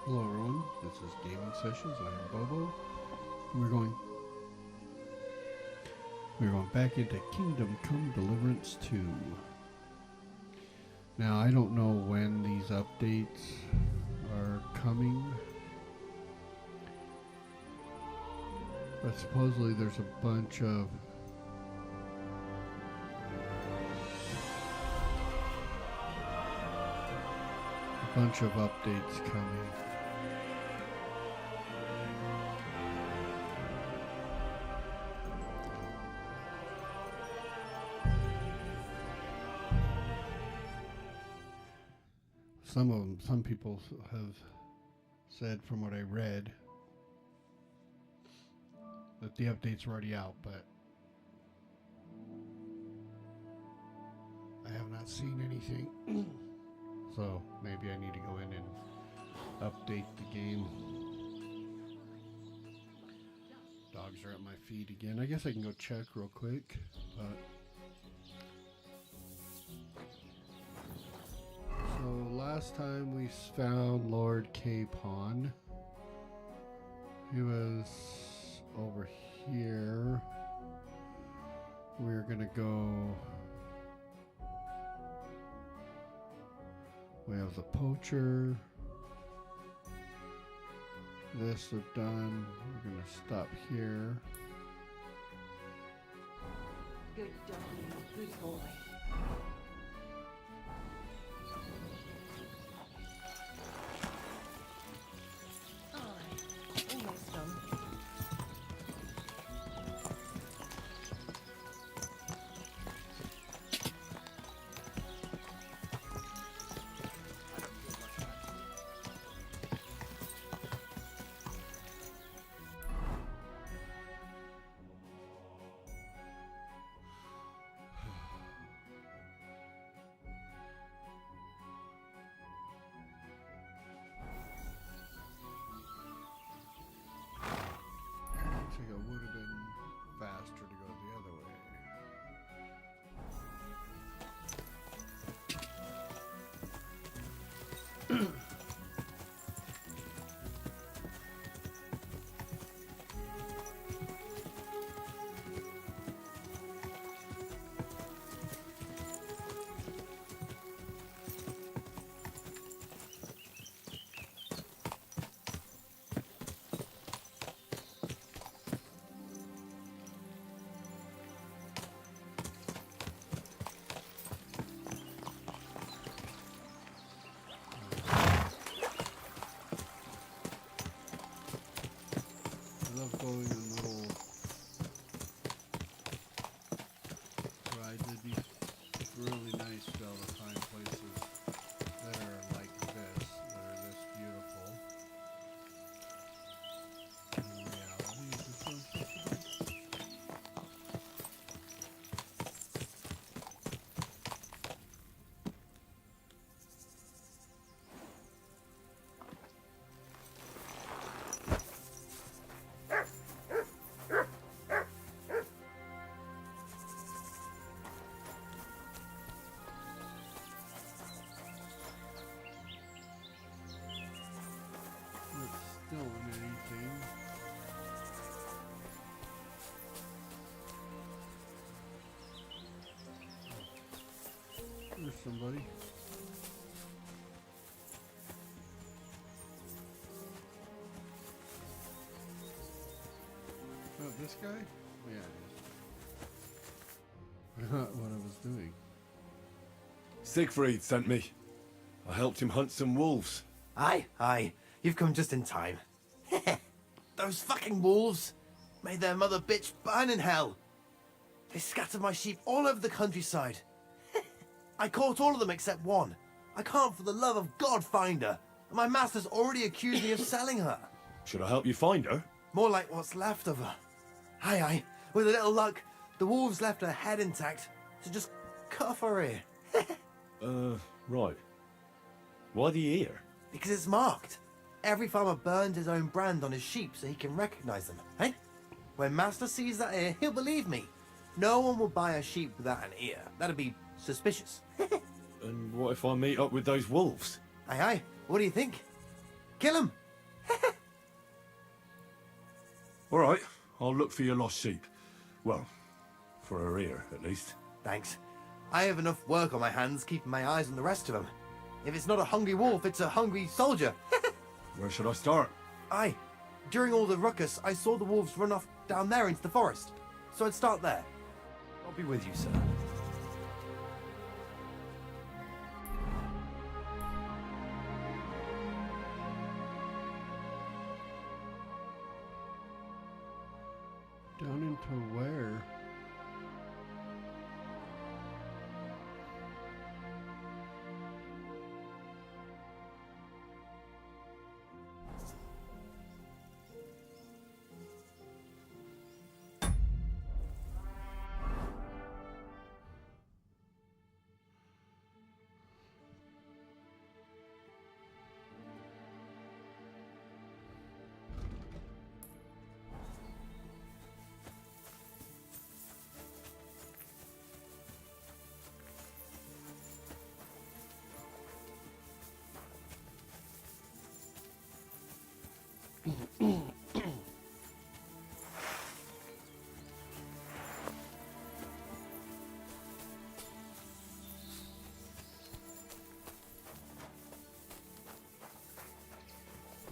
Hello everyone, this is Gaming Sessions. I am Bobo. And we're going back into Kingdom Come Deliverance 2. Now I don't know when these updates are coming, but supposedly there's a bunch of updates coming. Some people have said, from what I read, that the update's already out, but I have not seen anything. So maybe I need to go in and update the game. Dogs are at my feet again. I guess I can go check real quick, but so last time we found Lord Capon. He was over here. We're gonna go. We have the poacher. This is done. We're gonna stop here. Good doggy, good boy. Almost done. Looks like it would have been faster to go the other way. I love going in little rides. It'd be really nice to be able to find places that are like this, that are this beautiful. In reality, is this what I'm supposed to do? Not stealing anything. There's somebody. Oh, this guy? Yeah, it is. Not what I was doing. Siegfried sent me. I helped him hunt some wolves. Aye, you've come just in time. Those fucking wolves made their mother bitch burn in hell. They scattered my sheep all over the countryside. I caught all of them except one. I can't for the love of God find her, and my master's already accused me of selling her. Should I help you find her? More like what's left of her. Aye, with a little luck, the wolves left her head intact, so just cut off her ear. Right. Why the ear? Because it's marked. Every farmer burns his own brand on his sheep so he can recognize them, eh? When Master sees that ear, he'll believe me. No one will buy a sheep without an ear. That'd be suspicious. And what if I meet up with those wolves? Aye, what do you think? Kill him! All right, I'll look for your lost sheep. Well, for her ear, at least. Thanks. I have enough work on my hands keeping my eyes on the rest of them. If it's not a hungry wolf, it's a hungry soldier. Where should I start? Aye. During all the ruckus, I saw the wolves run off down there into the forest. So I'd start there. I'll be with you, sir. Down into where?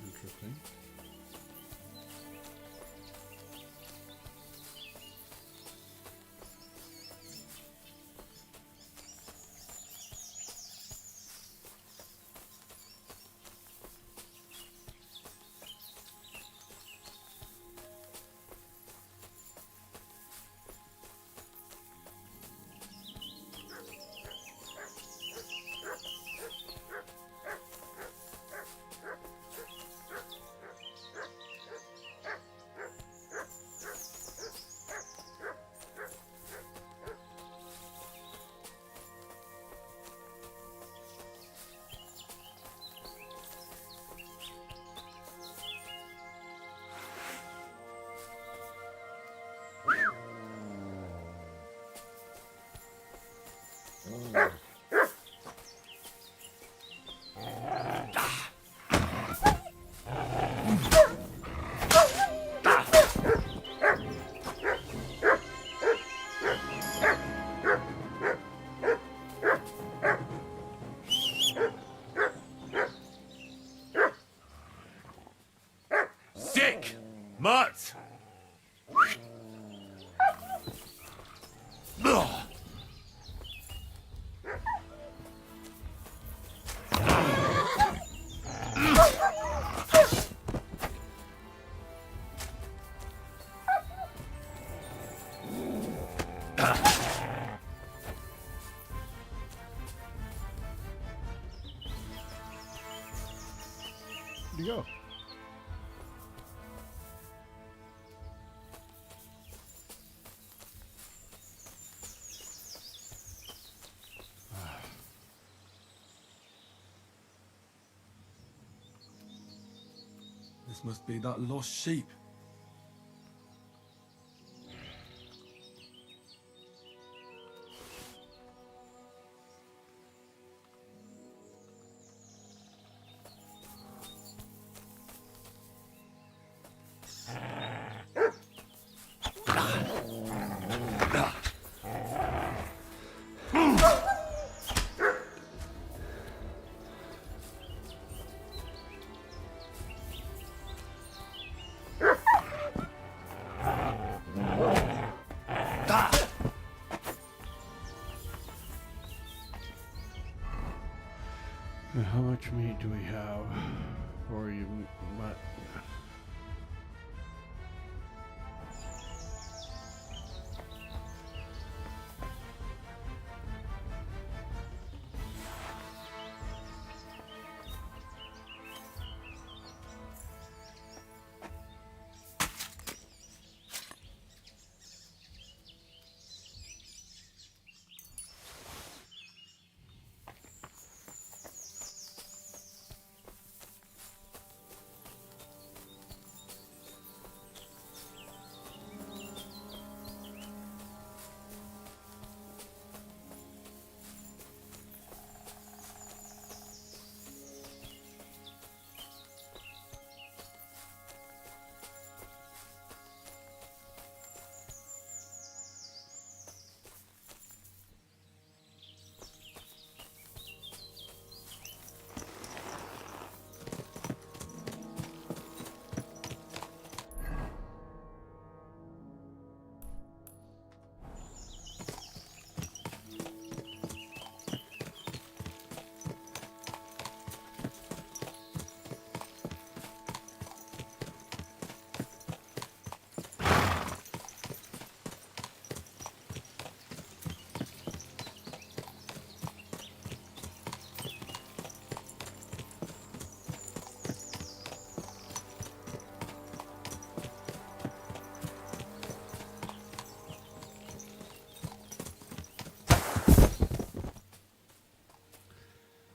Interesting. Sick! Mutts! Where'd you go? This must be that lost sheep. How much meat do we have? Or you might.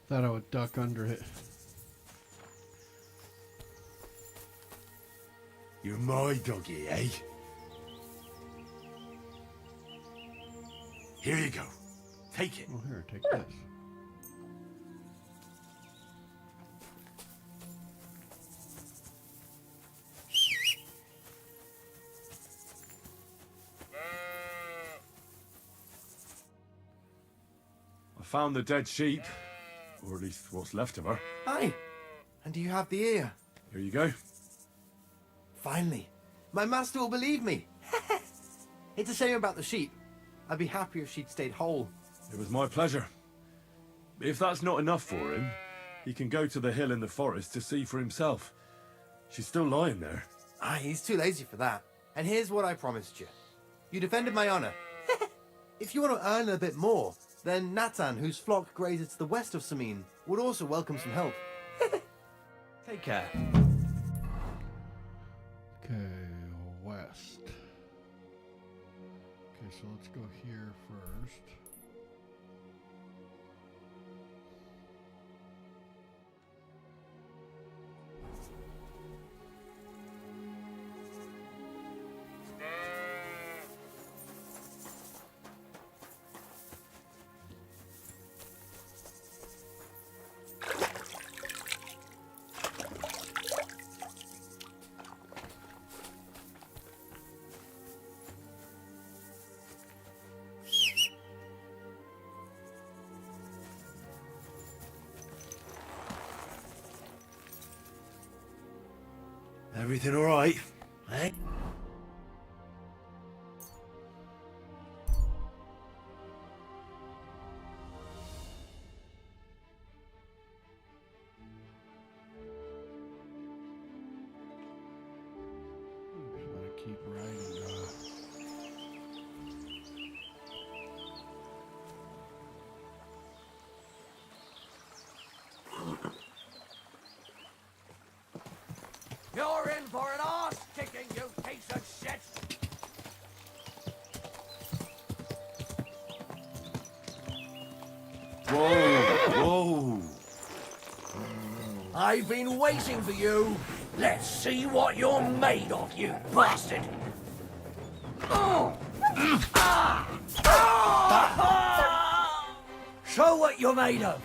Thought I would duck under it. You're my doggy, eh? Here you go. Take it. Oh, here, take this. I found the dead sheep. Or at least what's left of her. Aye. And do you have the ear? Here you go. Finally. My master will believe me. It's a shame about the sheep. I'd be happier if she'd stayed whole. It was my pleasure. If that's not enough for him, he can go to the hill in the forest to see for himself. She's still lying there. Aye, he's too lazy for that. And here's what I promised you. You defended my honor. If you want to earn a bit more, then Natan, whose flock grazes to the west of Samin, would also welcome some help. Take care. Okay, west. Okay, so let's go here first. Everything all right? Eh? Just want to keep riding. You're in for an arse kicking, you piece of shit! Whoa! Whoa! I've been waiting for you. Let's see what you're made of, you bastard! Show what you're made of!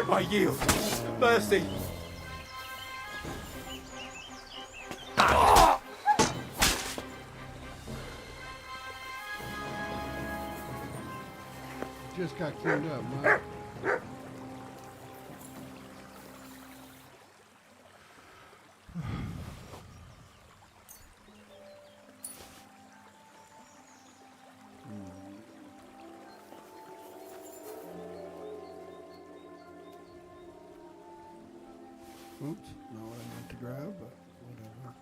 I yield. Mercy. Just got cleaned up, Mike. Oops, not what I meant to grab, but whatever.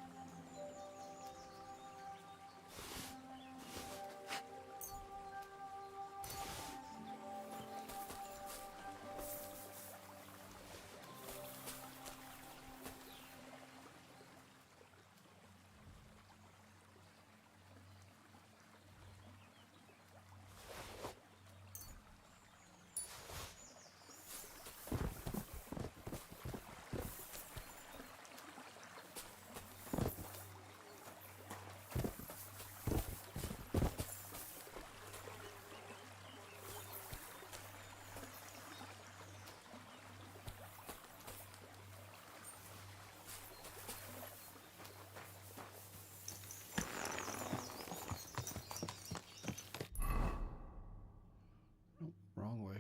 Wrong way.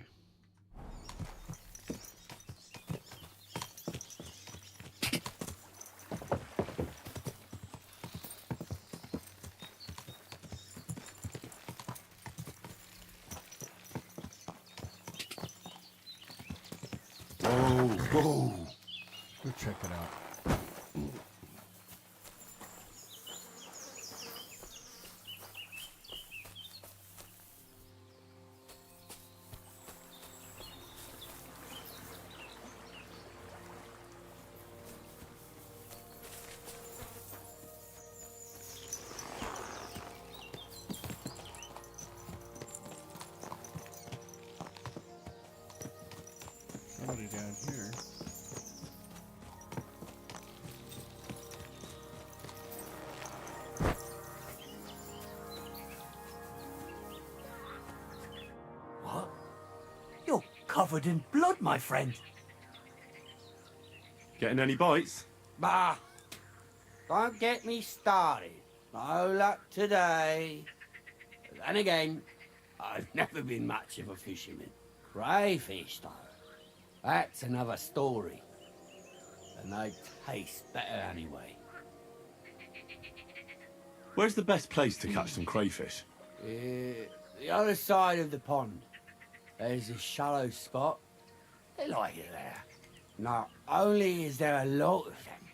Whoa! Whoa! Go check it out. Probably down here. What? You're covered in blood, my friend. Getting any bites? Bah! Don't get me started. No luck today. And again, I've never been much of a fisherman. Crayfish, though. That's another story. And they taste better anyway. Where's the best place to catch some crayfish? The other side of the pond. There's a shallow spot. They like it there. Not only is there a lot of them,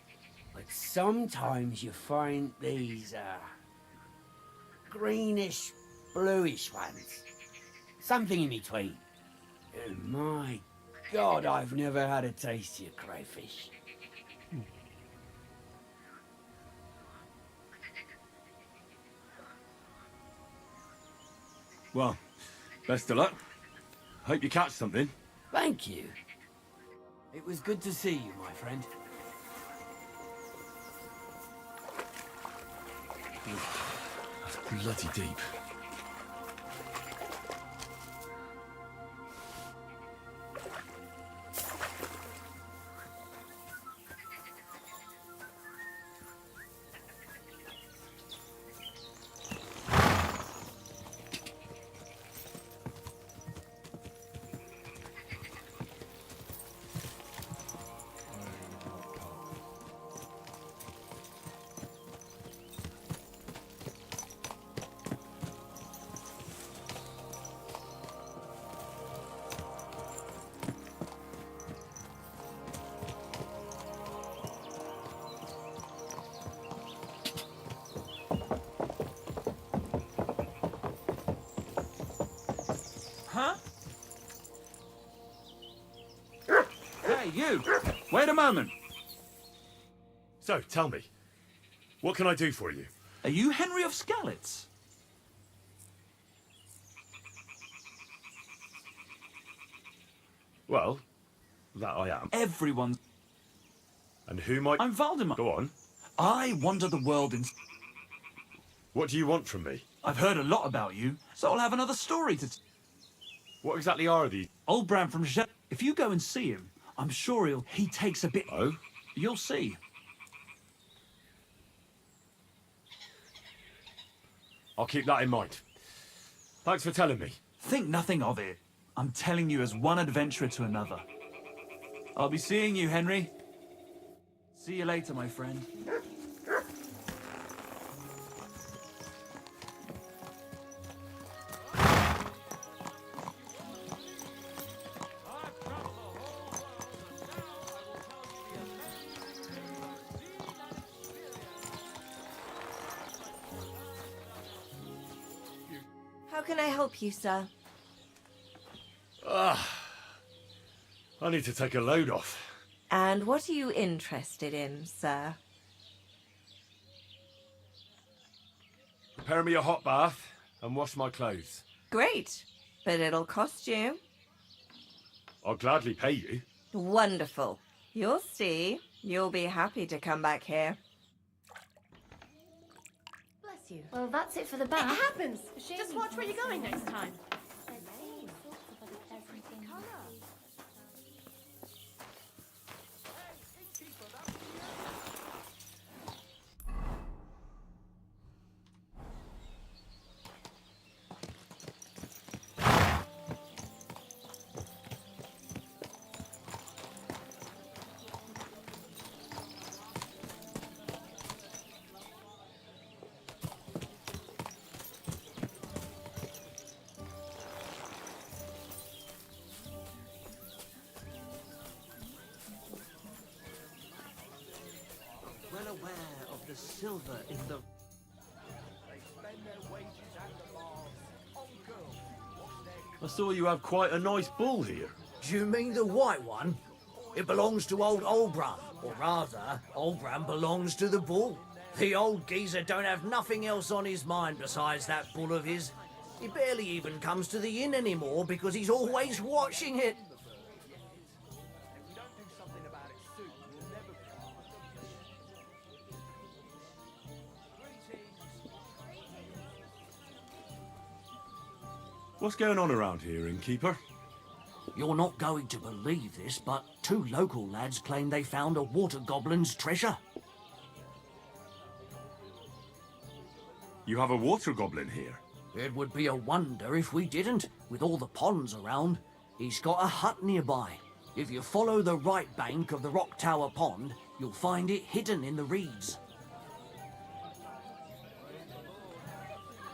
but sometimes you find these, greenish, bluish ones. Something in between. And my God, I've never had a tastier crayfish. Well, best of luck. Hope you catch something. Thank you. It was good to see you, my friend. That's bloody deep. Huh? Hey, you! Wait a moment. So, tell me, what can I do for you? Are you Henry of Skalitz? Well, that I am. Everyone. And who might... I'm Valdemar. Go on. I wander the world in... What do you want from me? I've heard a lot about you, so I'll have another story to... What exactly are these? Old Bram from Je... If you go and see him, I'm sure he takes a bit... Oh? You'll see. I'll keep that in mind. Thanks for telling me. Think nothing of it. I'm telling you as one adventurer to another. I'll be seeing you, Henry. See you later, my friend. How can I help you, sir? I need to take a load off. And what are you interested in, sir? Prepare me a hot bath and wash my clothes. Great, but it'll cost you. I'll gladly pay you. Wonderful. You'll see. You'll be happy to come back here. Bless you. Well, that's it for the bath. It happens. Just watch where you're going next time. Well aware of the silver in the... I saw you have quite a nice bull here. Do you mean the white one? It belongs to old Olbram. Or rather, Olbram belongs to the bull. The old geezer don't have nothing else on his mind besides that bull of his. He barely even comes to the inn anymore because he's always watching it. What's going on around here, innkeeper? You're not going to believe this, but 2 local lads claim they found a water goblin's treasure. You have a water goblin here? It would be a wonder if we didn't, with all the ponds around. He's got a hut nearby. If you follow the right bank of the Rock Tower Pond, you'll find it hidden in the reeds.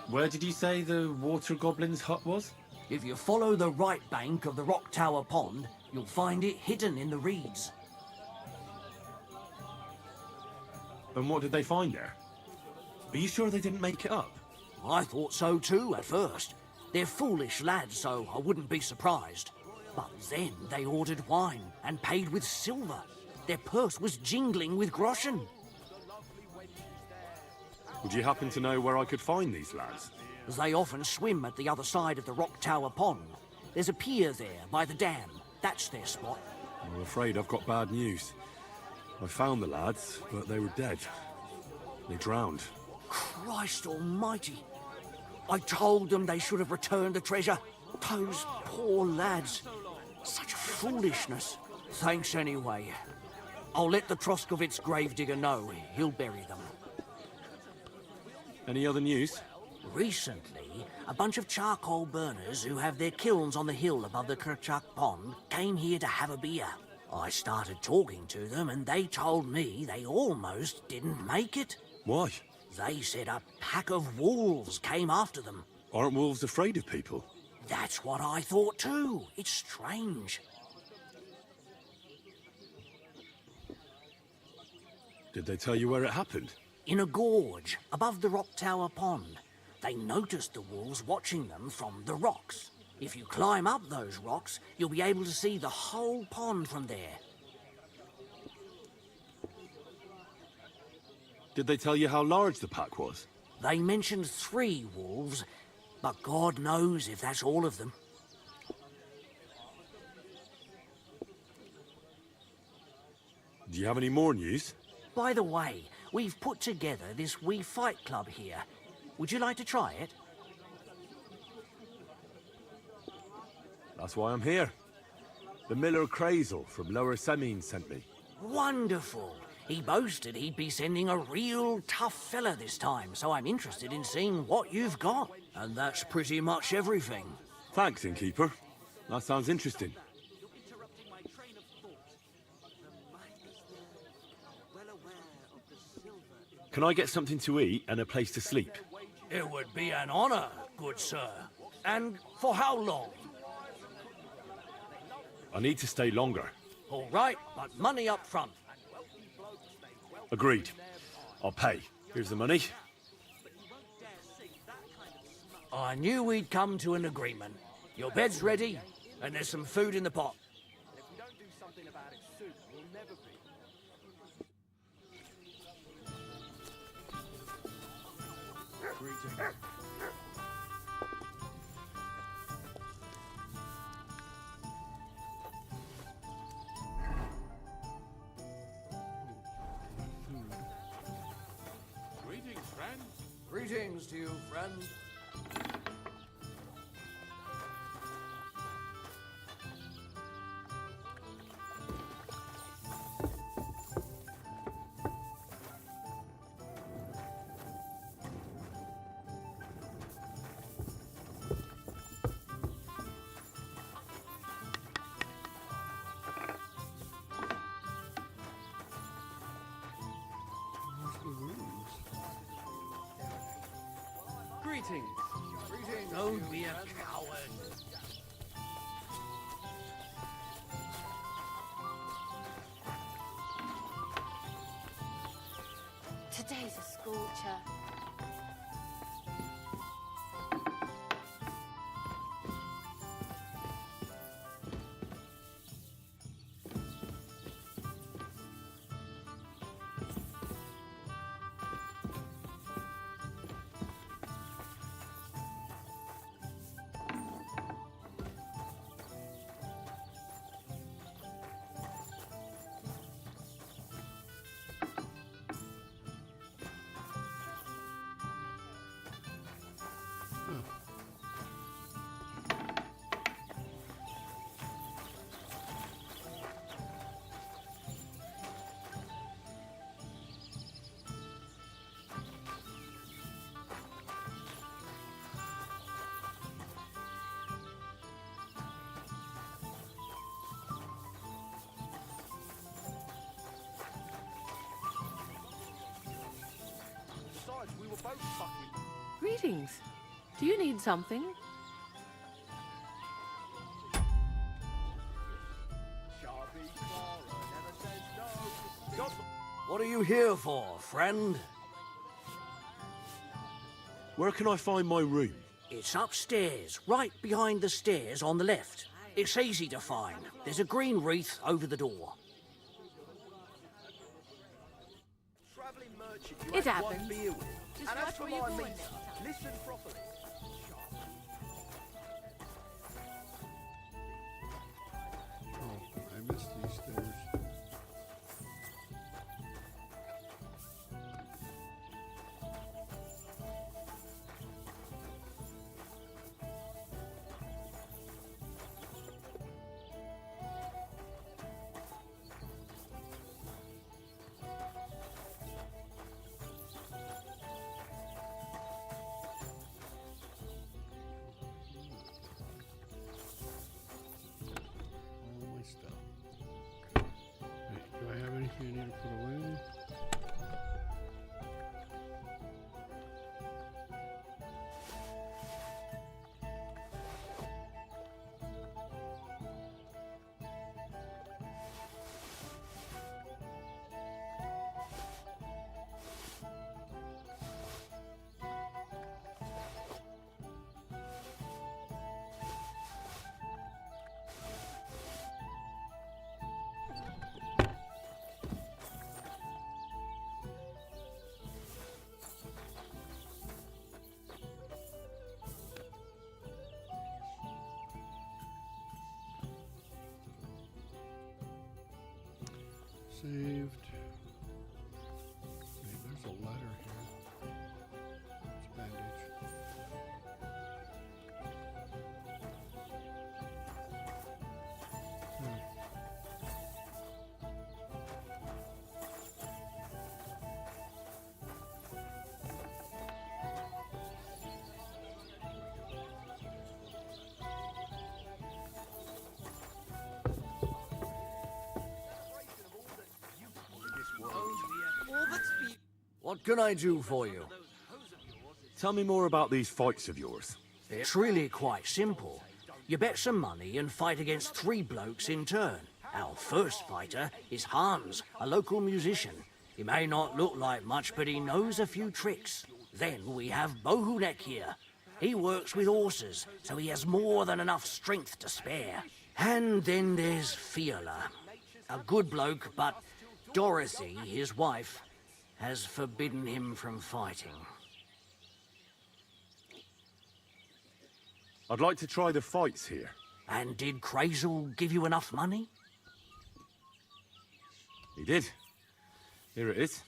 Where did you say the water goblin's hut was? If you follow the right bank of the Rock Tower Pond, you'll find it hidden in the reeds. And what did they find there? Are you sure they didn't make it up? I thought so too at first. They're foolish lads, so I wouldn't be surprised. But then they ordered wine and paid with silver. Their purse was jingling with groschen. Would you happen to know where I could find these lads? They often swim at the other side of the Rock Tower Pond. There's a pier there by the dam. That's their spot. I'm afraid I've got bad news. I found the lads, but they were dead. They drowned. Christ almighty. I told them they should have returned the treasure. Those poor lads. Such foolishness. Thanks anyway. I'll let the Troskovitz gravedigger know. He'll bury them. Any other news? Recently, a bunch of charcoal burners who have their kilns on the hill above the Kerchak Pond came here to have a beer. I started talking to them and they told me they almost didn't make it. Why? They said a pack of wolves came after them. Aren't wolves afraid of people? That's what I thought too. It's strange. Did they tell you where it happened? In a gorge above the Rock Tower Pond. They noticed the wolves watching them from the rocks. If you climb up those rocks, you'll be able to see the whole pond from there. Did they tell you how large the pack was? They mentioned 3 wolves, but God knows if that's all of them. Do you have any more news? By the way, we've put together this wee fight club here. Would you like to try it? That's why I'm here. The Miller Crazel from Lower Semine sent me. Wonderful. He boasted he'd be sending a real tough fella this time, so I'm interested in seeing what you've got. And that's pretty much everything. Thanks, innkeeper. That sounds interesting. Can I get something to eat and a place to sleep? It would be an honor, good sir. And for how long? I need to stay longer. All right, but money up front. Agreed. I'll pay. Here's the money. I knew we'd come to an agreement. Your bed's ready, and there's some food in the pot. Greetings, friend. Greetings to you, friend. Greetings. Don't be a coward. Today's a scorcher. Greetings. Do you need something? What are you here for, friend? Where can I find my room? It's upstairs, right behind the stairs on the left. It's easy to find. There's a green wreath over the door. It happens. Just watch where you're going next time. Listen properly. Oh, I missed these stairs. All my stuff. Hey, do I have anything I need to put away? Saved. Wait, there's a letter here. It's a bandage. What can I do for you? Tell me more about these fights of yours. It's really quite simple. You bet some money and fight against 3 blokes in turn. Our first fighter is Hans, a local musician. He may not look like much, but he knows a few tricks. Then we have Bobo here. He works with horses, so he has more than enough strength to spare. And then there's Fiala, a good bloke, but Dorothy, his wife, has forbidden him from fighting. I'd like to try the fights here. And did Crazel give you enough money? He did. Here it is.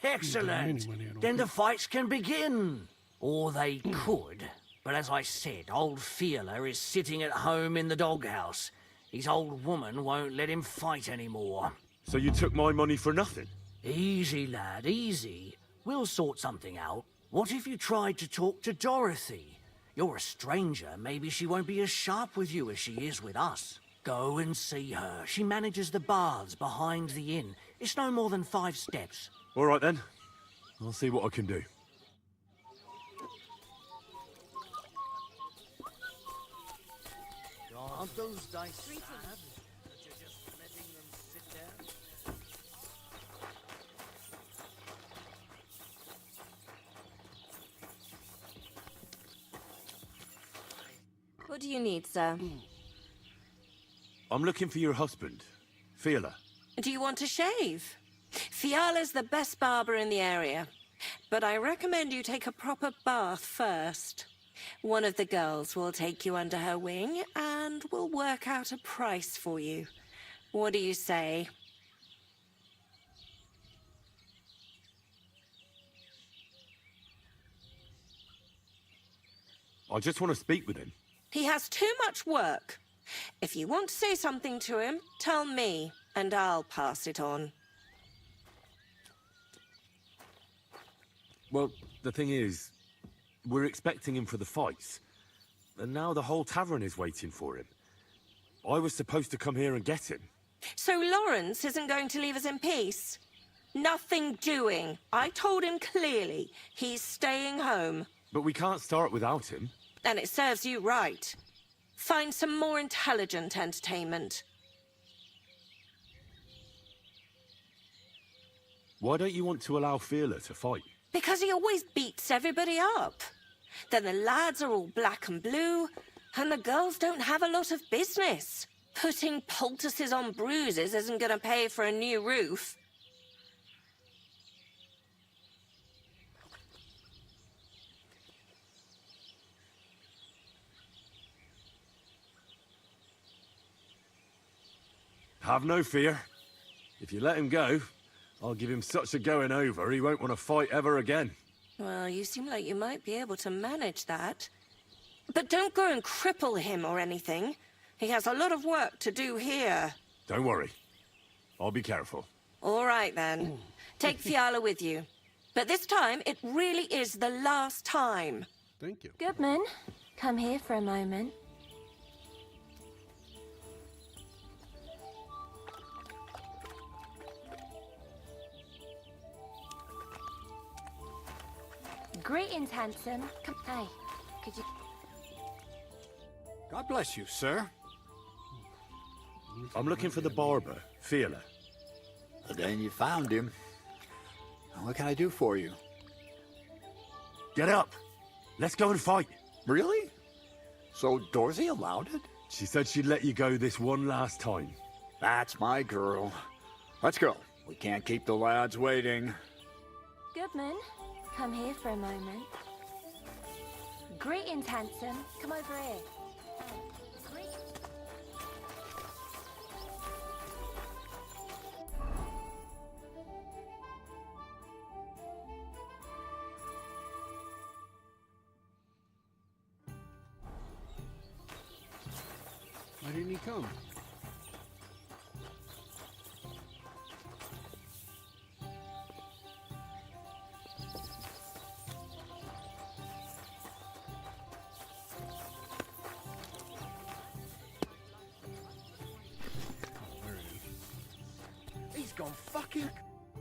Excellent! money, I don't Then the think. fights can begin. Or they could. But as I said, old Fiala is sitting at home in the doghouse. His old woman won't let him fight anymore. So you took my money for nothing? Easy, lad, easy. We'll sort something out. What if you tried to talk to Dorothy? You're a stranger. Maybe she won't be as sharp with you as she is with us. Go and see her. She manages the baths behind the inn. It's no more than 5 steps. All right then. I'll see what I can do. Aren't those dice sad? That you're just letting them sit there? What do you need, sir? I'm looking for your husband, Fiala. Do you want to shave? Fiala's the best barber in the area, but I recommend you take a proper bath first. One of the girls will take you under her wing and will work out a price for you. What do you say? I just want to speak with him. He has too much work. If you want to say something to him, tell me, and I'll pass it on. Well, the thing is, we're expecting him for the fights. And now the whole tavern is waiting for him. I was supposed to come here and get him. So Lawrence isn't going to leave us in peace? Nothing doing. I told him clearly. He's staying home. But we can't start without him. And it serves you right. Find some more intelligent entertainment. Why don't you want to allow Fearler to fight? Because he always beats everybody up. Then the lads are all black and blue, and the girls don't have a lot of business. Putting poultices on bruises isn't going to pay for a new roof. Have no fear. If you let him go, I'll give him such a going over he won't want to fight ever again. Well, you seem like you might be able to manage that. But don't go and cripple him or anything. He has a lot of work to do here. Don't worry. I'll be careful. All right, then. Take Fiala with you. But this time, it really is the last time. Thank you. Goodman, come here for a moment. Greetings, handsome. Come, hey, could you... God bless you, sir. I'm looking for the barber, Fearler. Then you found him. What can I do for you? Get up! Let's go and fight! Really? So Dorothy allowed it? She said she'd let you go this one last time. That's my girl. Let's go. We can't keep the lads waiting. Goodman, come here for a moment. Greetings, handsome. Come over here. Why didn't he come? He's gone fucking...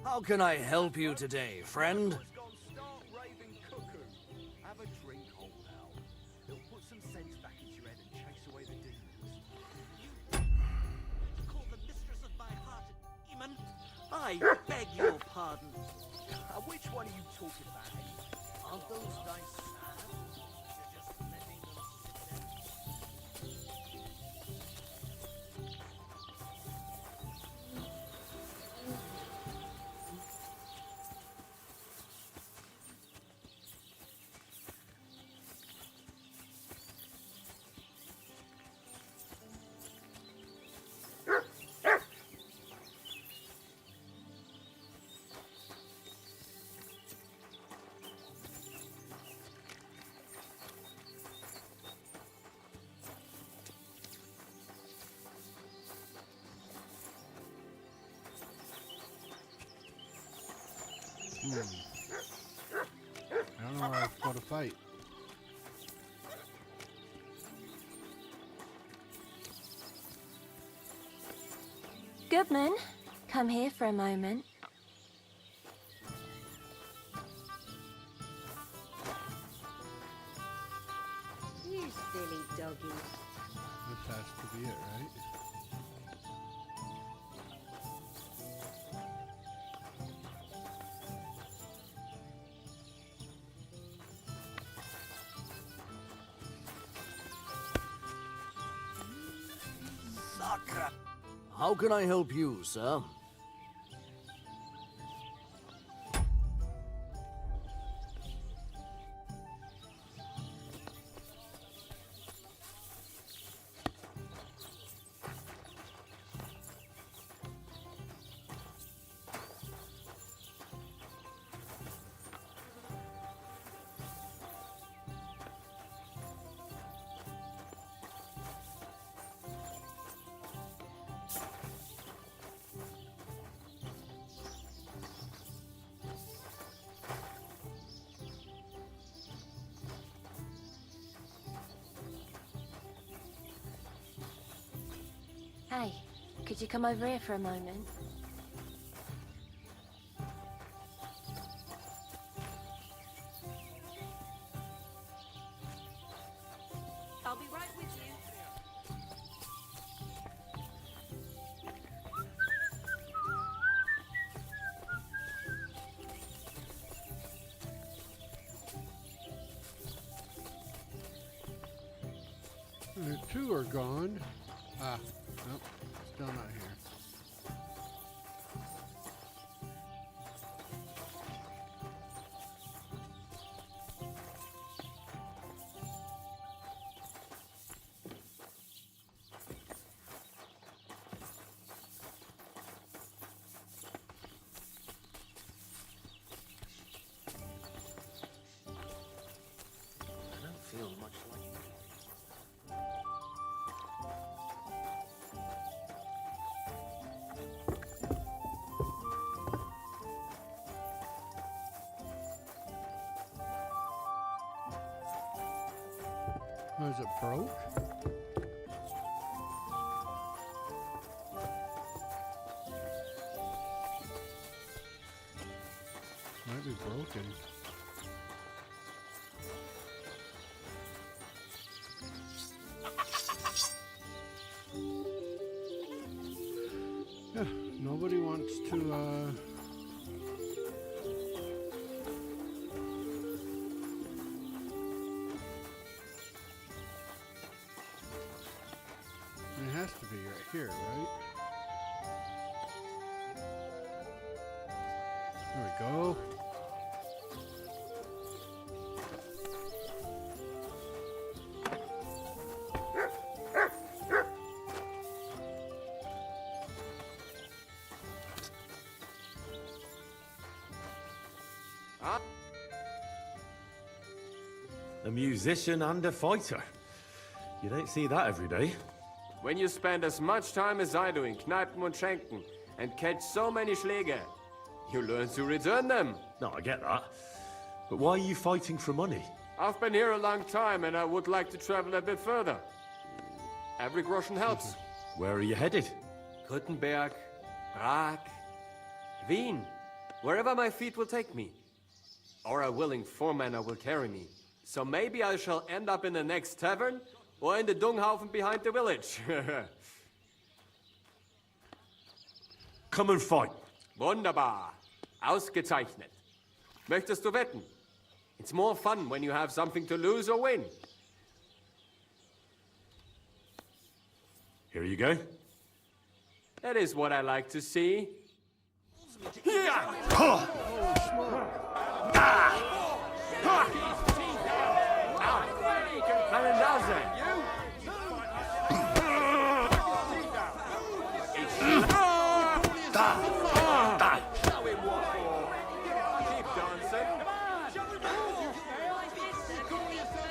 How can I help you today, friend? Have a drink, old pal. It'll put some sense back into your head and chase away the demons. You call the mistress of my heart a demon? I beg your pardon. Which one are you talking about? Aren't those nice sad? You're just letting them sit there. I don't know where I've got to fight. Goodman, come here for a moment. You silly doggy. This has to be it, right? How can I help you, sir? Hey, could you come over here for a moment? Two are gone. Ah, nope, still not here. I don't feel much like Oh, is it broke? Might be broken. Yeah, nobody wants to, It has to be right here, right? There we go. A musician and a fighter. You don't see that every day. When you spend as much time as I do in Kneipen und Schenken and catch so many Schläge, you learn to return them. No, I get that. But why are you fighting for money? I've been here a long time and I would like to travel a bit further. Every groschen helps. Where are you headed? Gutenberg, Prague, Wien, wherever my feet will take me. Or a willing foreman will carry me. So maybe I shall end up in the next tavern or in the Dunghaufen behind the village. Come and fight. Wunderbar. Ausgezeichnet. Möchtest du wetten? It's more fun when you have something to lose or win. Here you go. That is what I like to see. Meine Nase!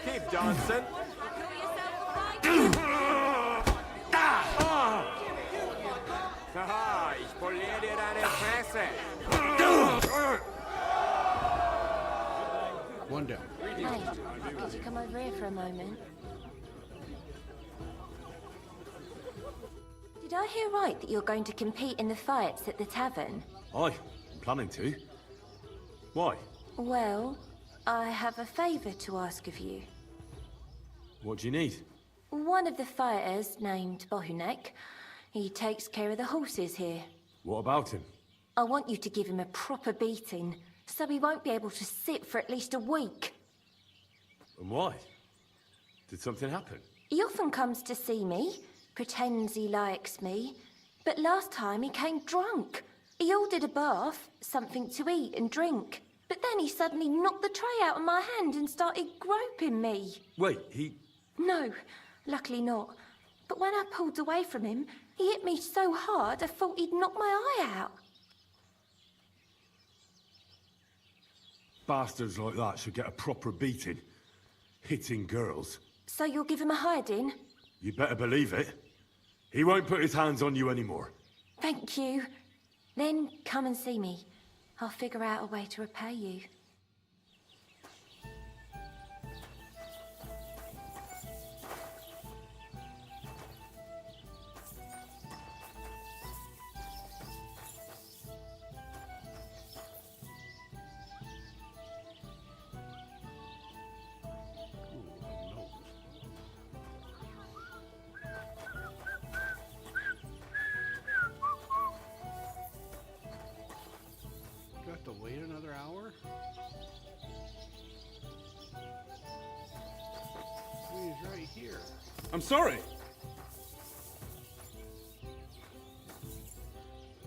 Keep dancing. Haha, ich poliere dir deine Fresse. One down. Hey, could you come over here for a moment? Did I hear right that you're going to compete in the fights at the tavern? Aye, I'm planning to. Why? Well, I have a favour to ask of you. What do you need? One of the fighters, named Bohunek, he takes care of the horses here. What about him? I want you to give him a proper beating, so he won't be able to sit for at least a week. And why? Did something happen? He often comes to see me, pretends he likes me, but last time he came drunk. He ordered a bath, something to eat and drink, but then he suddenly knocked the tray out of my hand and started groping me. Wait, he... No, luckily not. But when I pulled away from him, he hit me so hard I thought he'd knock my eye out. Bastards like that should get a proper beating. Hitting girls. So you'll give him a hiding? You better believe it. He won't put his hands on you anymore. Thank you. Then come and see me. I'll figure out a way to repay you. Do I have to wait another hour? I'm sorry. I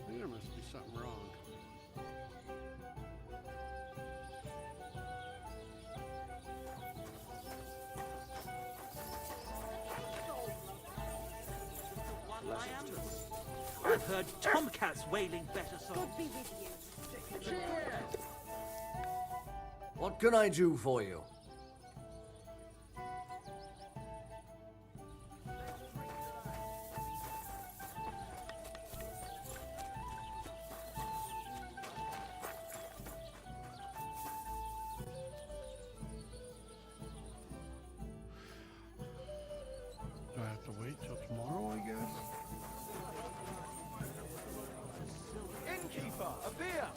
think there must be something wrong. I've heard tomcats wailing better songs. God be with you. What can I do for you? Do I have to wait till tomorrow, I guess? Innkeeper, a beer!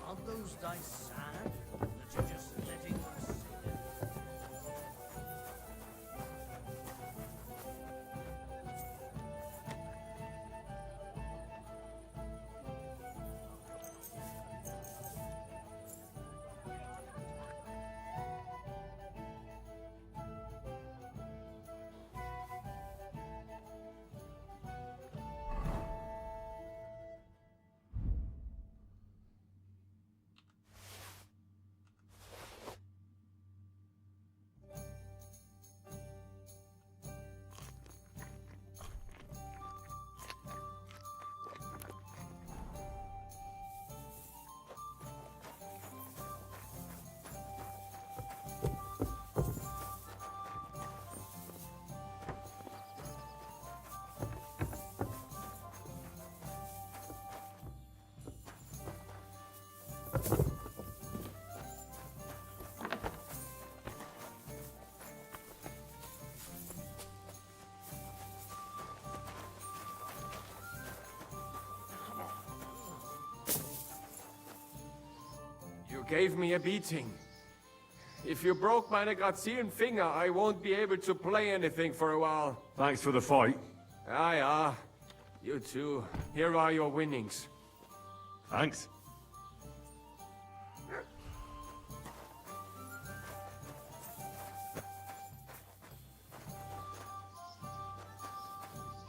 Are those dice sad? That you're just letting them sit? You gave me a beating. If you broke my Negrazien finger, I won't be able to play anything for a while. Thanks for the fight. Ah. You too. Here are your winnings. Thanks.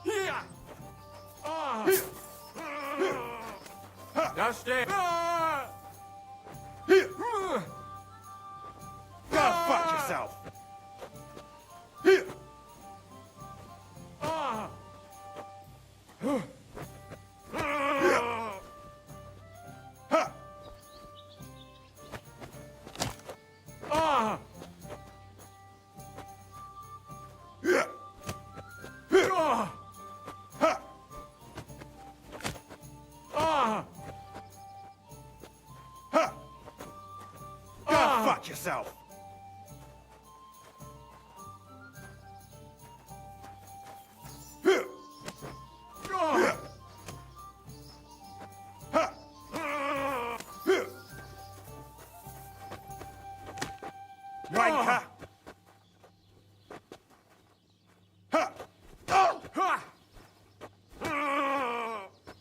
Here! Just stay. Go fuck yourself! Go fuck yourself! Wanker!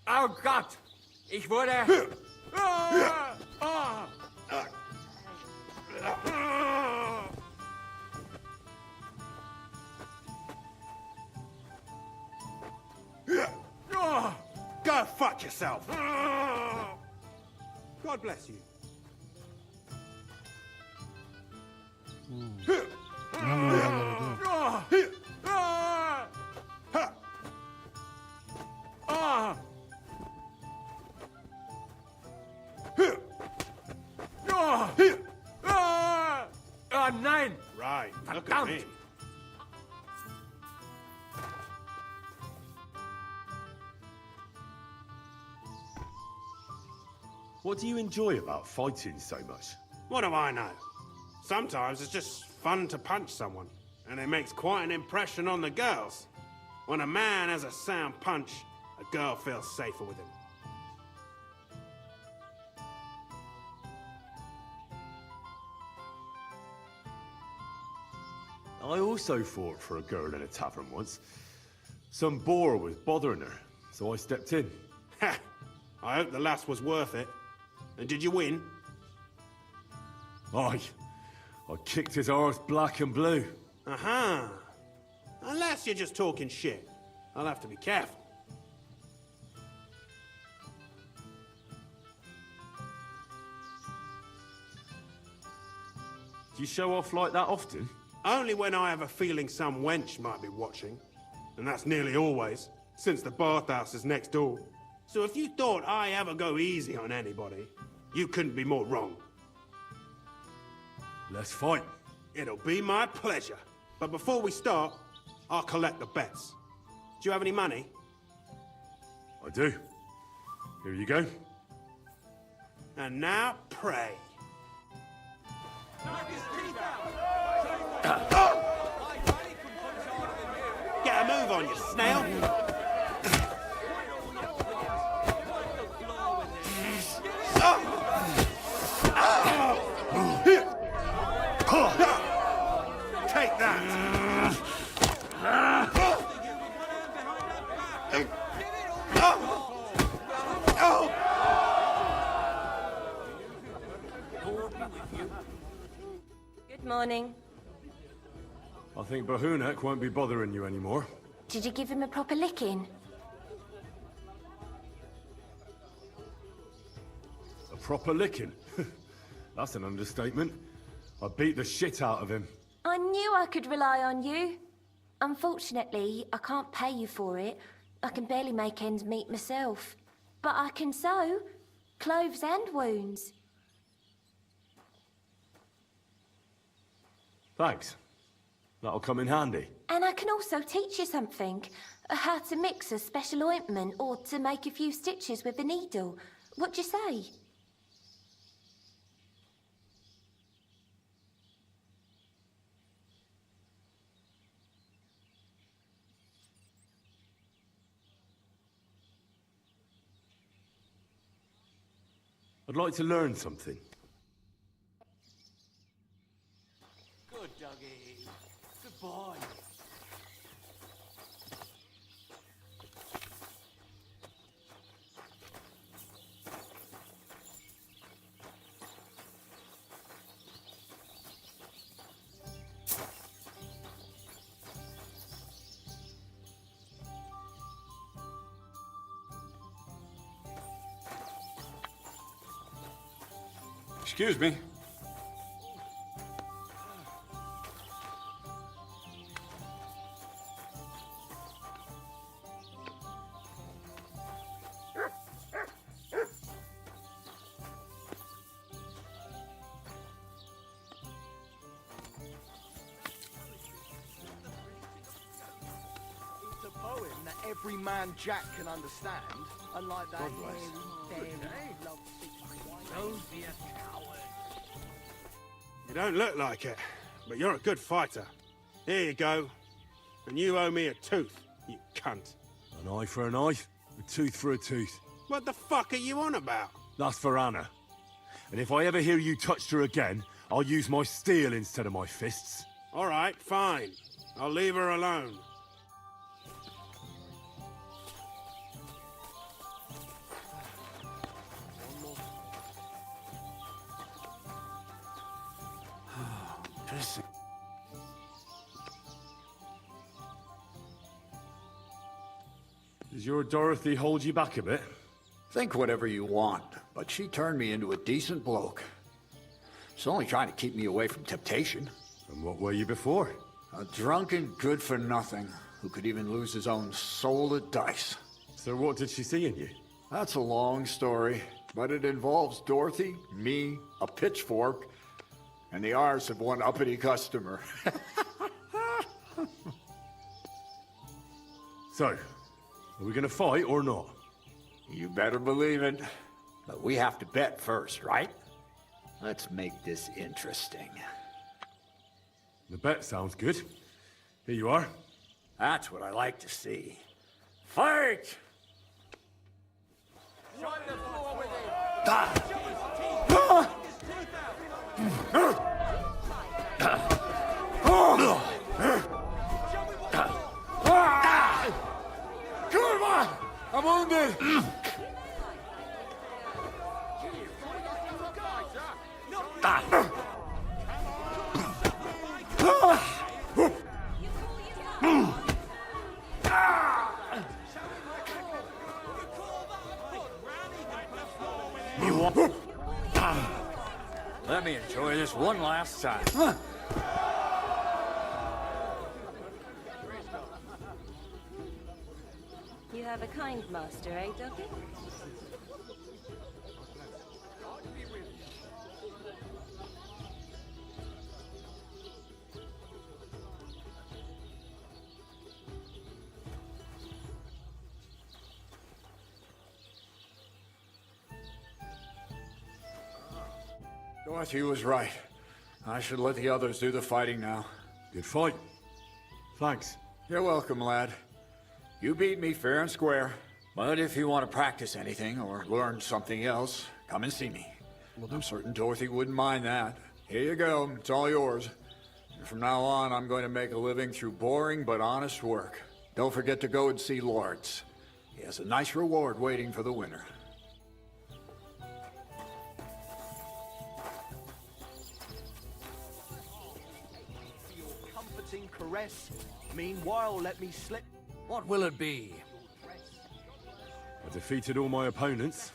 Oh Gott! Ich wurde... Go fuck yourself! God bless you. I don't know what I gotta do. Nein! Right, look at Verdammt! me. What do you enjoy about fighting so much? What do I know? Sometimes it's just fun to punch someone, and it makes quite an impression on the girls. When a man has a sound punch, a girl feels safer with him. I also fought for a girl in a tavern once. Some boar was bothering her, so I stepped in. Ha! I hope the lass was worth it. And did you win? Aye. I kicked his arse black and blue. Uh-huh. Unless you're just talking shit. I'll have to be careful. Do you show off like that often? Only when I have a feeling some wench might be watching. And that's nearly always, since the bathhouse is next door. So if you thought I ever go easy on anybody, you couldn't be more wrong. Let's fight. It'll be my pleasure. But before we start, I'll collect the bets. Do you have any money? I do. Here you go. And now, pray. Get a move on, you snail! Take that! Good morning. I think Bahunek won't be bothering you anymore. Did you give him a proper licking? A proper licking? That's an understatement. I beat the shit out of him. I knew I could rely on you. Unfortunately, I can't pay you for it. I can barely make ends meet myself. But I can sew clothes and wounds. Thanks. That'll come in handy. And I can also teach you something. How to mix a special ointment or to make a few stitches with a needle. What do you say? I'd like to learn something. Good doggy. Good boy. Excuse me. It's a poem that every man Jack can understand, unlike that very Don't be a coward. You don't look like it, but you're a good fighter. Here you go. And you owe me a tooth, you cunt. An eye for an eye, a tooth for a tooth. What the fuck are you on about? That's for Anna. And if I ever hear you touched her again, I'll use my steel instead of my fists. All right, fine. I'll leave her alone. Does your Dorothy hold you back a bit? Think whatever you want, but she turned me into a decent bloke. She's only trying to keep me away from temptation. And what were you before? A drunken good-for-nothing who could even lose his own soul at dice. So what did she see in you? That's a long story, but it involves Dorothy, me, a pitchfork, and the R's of one uppity customer. So, are we gonna fight or not? You better believe it. But we have to bet first, right? Let's make this interesting. The bet sounds good. Here you are. That's what I like to see. Fight! Come on! I'm wounded! Just one last time. You have a kind master, eh, Ducky? Dorothy was right. I should let the others do the fighting now. Good fight. Thanks. You're welcome, lad. You beat me fair and square. But if you want to practice anything or learn something else, come and see me. I'm certain Dorothy wouldn't mind that. Here you go. It's all yours. And from now on, I'm going to make a living through boring but honest work. Don't forget to go and see Lawrence. He has a nice reward waiting for the winner. Comforting caress. Meanwhile, let me slip. What will it be? I defeated all my opponents.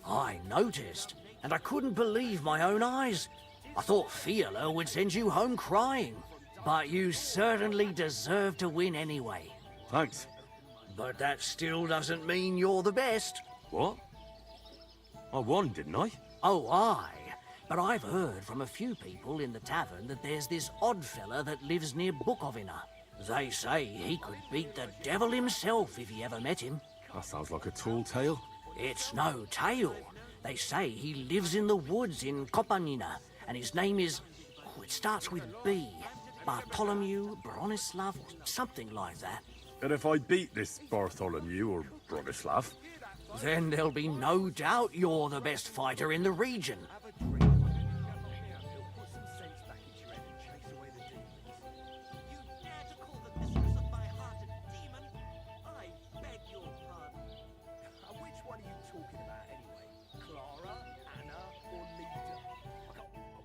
I noticed, and I couldn't believe my own eyes. I thought Fiala would send you home crying. But you certainly deserve to win anyway. Thanks. But that still doesn't mean you're the best. What? I won, didn't I? Oh, aye. But I've heard from a few people in the tavern that there's this odd fella that lives near Bukovina. They say he could beat the devil himself if he ever met him. That sounds like a tall tale. It's no tale. They say he lives in the woods in Kopanina, and his name is... Oh, it starts with B. Bartholomew, Bronislav, something like that. And if I beat this Bartholomew or Bronislav? Then there'll be no doubt you're the best fighter in the region.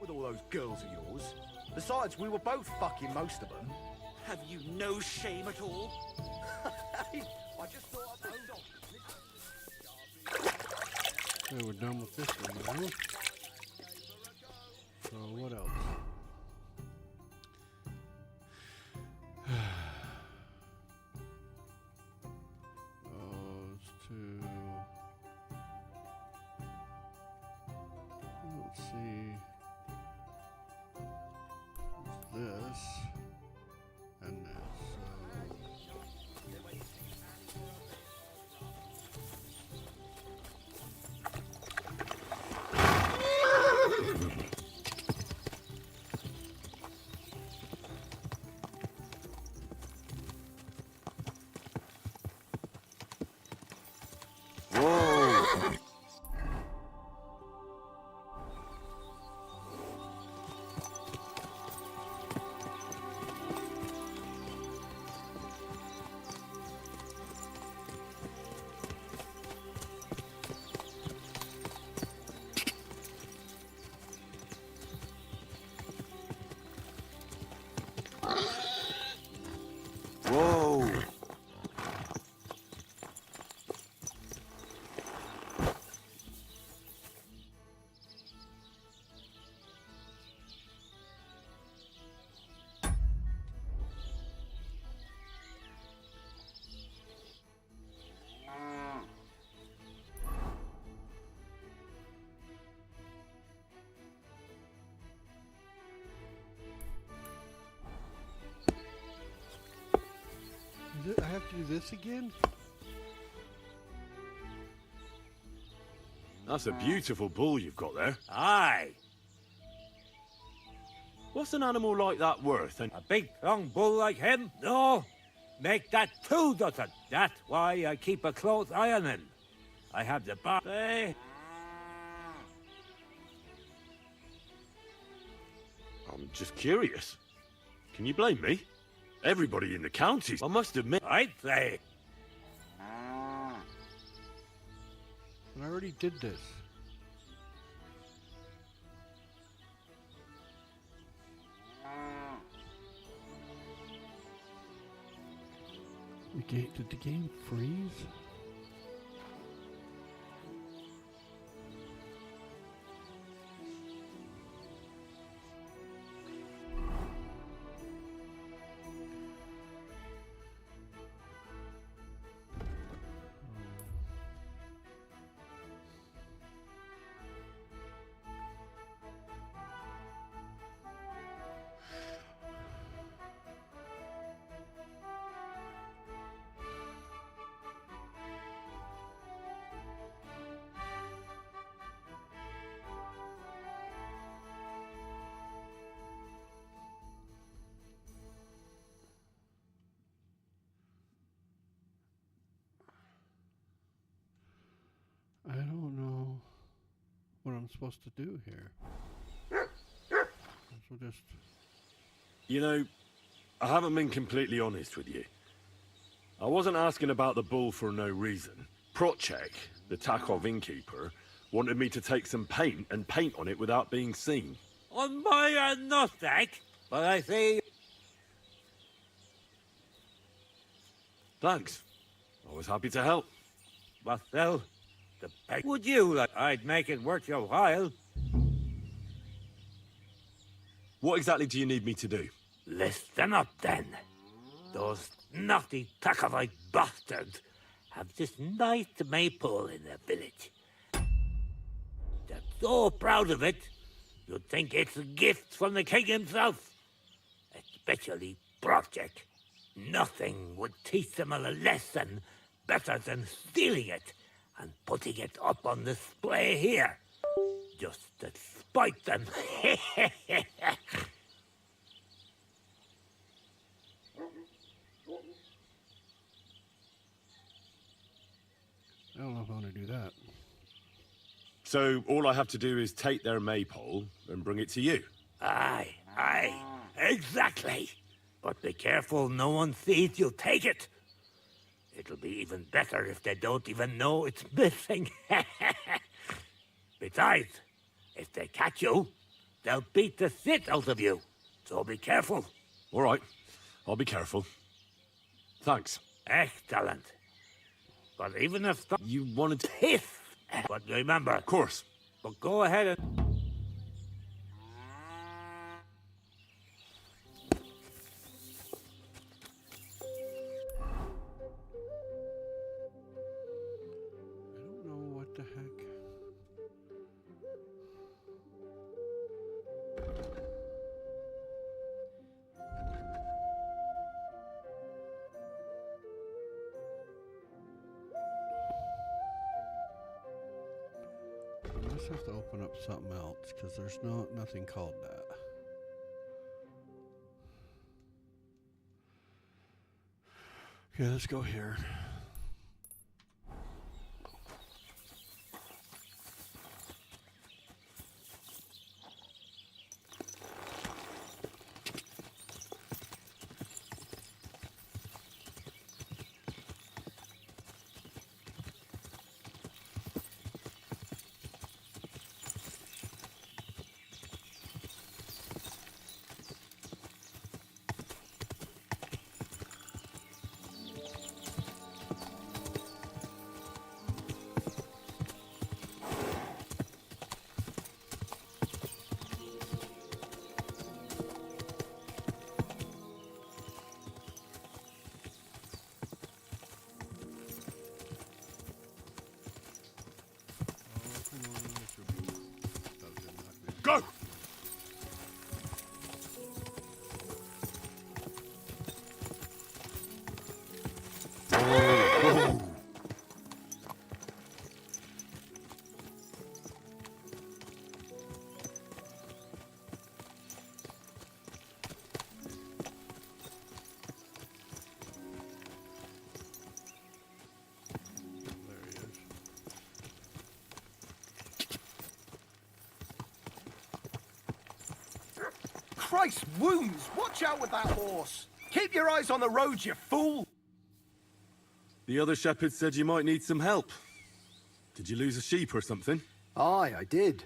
All those girls of yours. Besides, we were both fucking most of them. Have you no shame at all? I just thought I'd hold on. Okay, we're done with this one now. So what else? Those two. Let's see. This and this. Whoa! I have to do this again? That's a beautiful bull you've got there. Aye. What's an animal like that worth? And A big, strong bull like him? No. Make that 2 dozen. That's why I keep a close eye on him. I have the bar. Hey. I'm just curious. Can you blame me? Everybody in the county, I must admit. I'd say. I already did this. Did the game freeze? I'm supposed to do here? So just... You know, I haven't been completely honest with you. I wasn't asking about the bull for no reason. Procek, the Takov innkeeper, wanted me to take some paint and paint on it without being seen. On my nothing, but I say... Thanks. I was happy to help. But still, the pay... Would you like I'd make it worth your while? What exactly do you need me to do? Listen up, then. Those naughty Takovite bastards have this nice maypole in their village. They're so proud of it, you'd think it's a gift from the king himself. Especially Project. Nothing would teach them a lesson better than stealing it and putting it up on display here. Just to spite them. I don't know if I want to do that. So all I have to do is take their maypole and bring it to you? Aye, exactly. But be careful no one sees you take it. It'll be even better if they don't even know it's missing. Besides, if they catch you, they'll beat the shit out of you. So be careful. All right, I'll be careful. Thanks. Excellent. But even if you wanted to... Hiss! But remember... Of course. But go ahead and... I don't know what the heck. I must have to open up something else because there's nothing called that. Okay, let's go here. Go! Christ, wounds! Watch out with that horse! Keep your eyes on the road, you fool! The other shepherd said you might need some help. Did you lose a sheep or something? Aye, I did.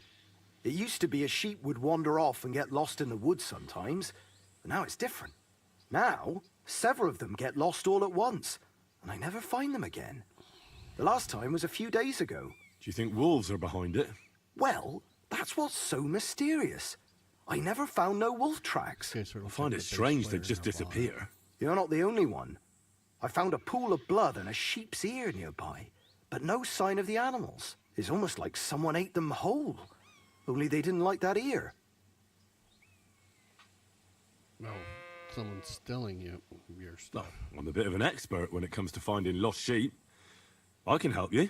It used to be a sheep would wander off and get lost in the woods sometimes, but now it's different. Now, several of them get lost all at once, and I never find them again. The last time was a few days ago. Do you think wolves are behind it? Well, that's what's so mysterious. I never found no wolf tracks. I find it strange they just disappear. You're not the only one. I found a pool of blood and a sheep's ear nearby, but no sign of the animals. It's almost like someone ate them whole. Only they didn't like that ear. No, someone's stealing your stuff. I'm a bit of an expert when it comes to finding lost sheep. I can help you.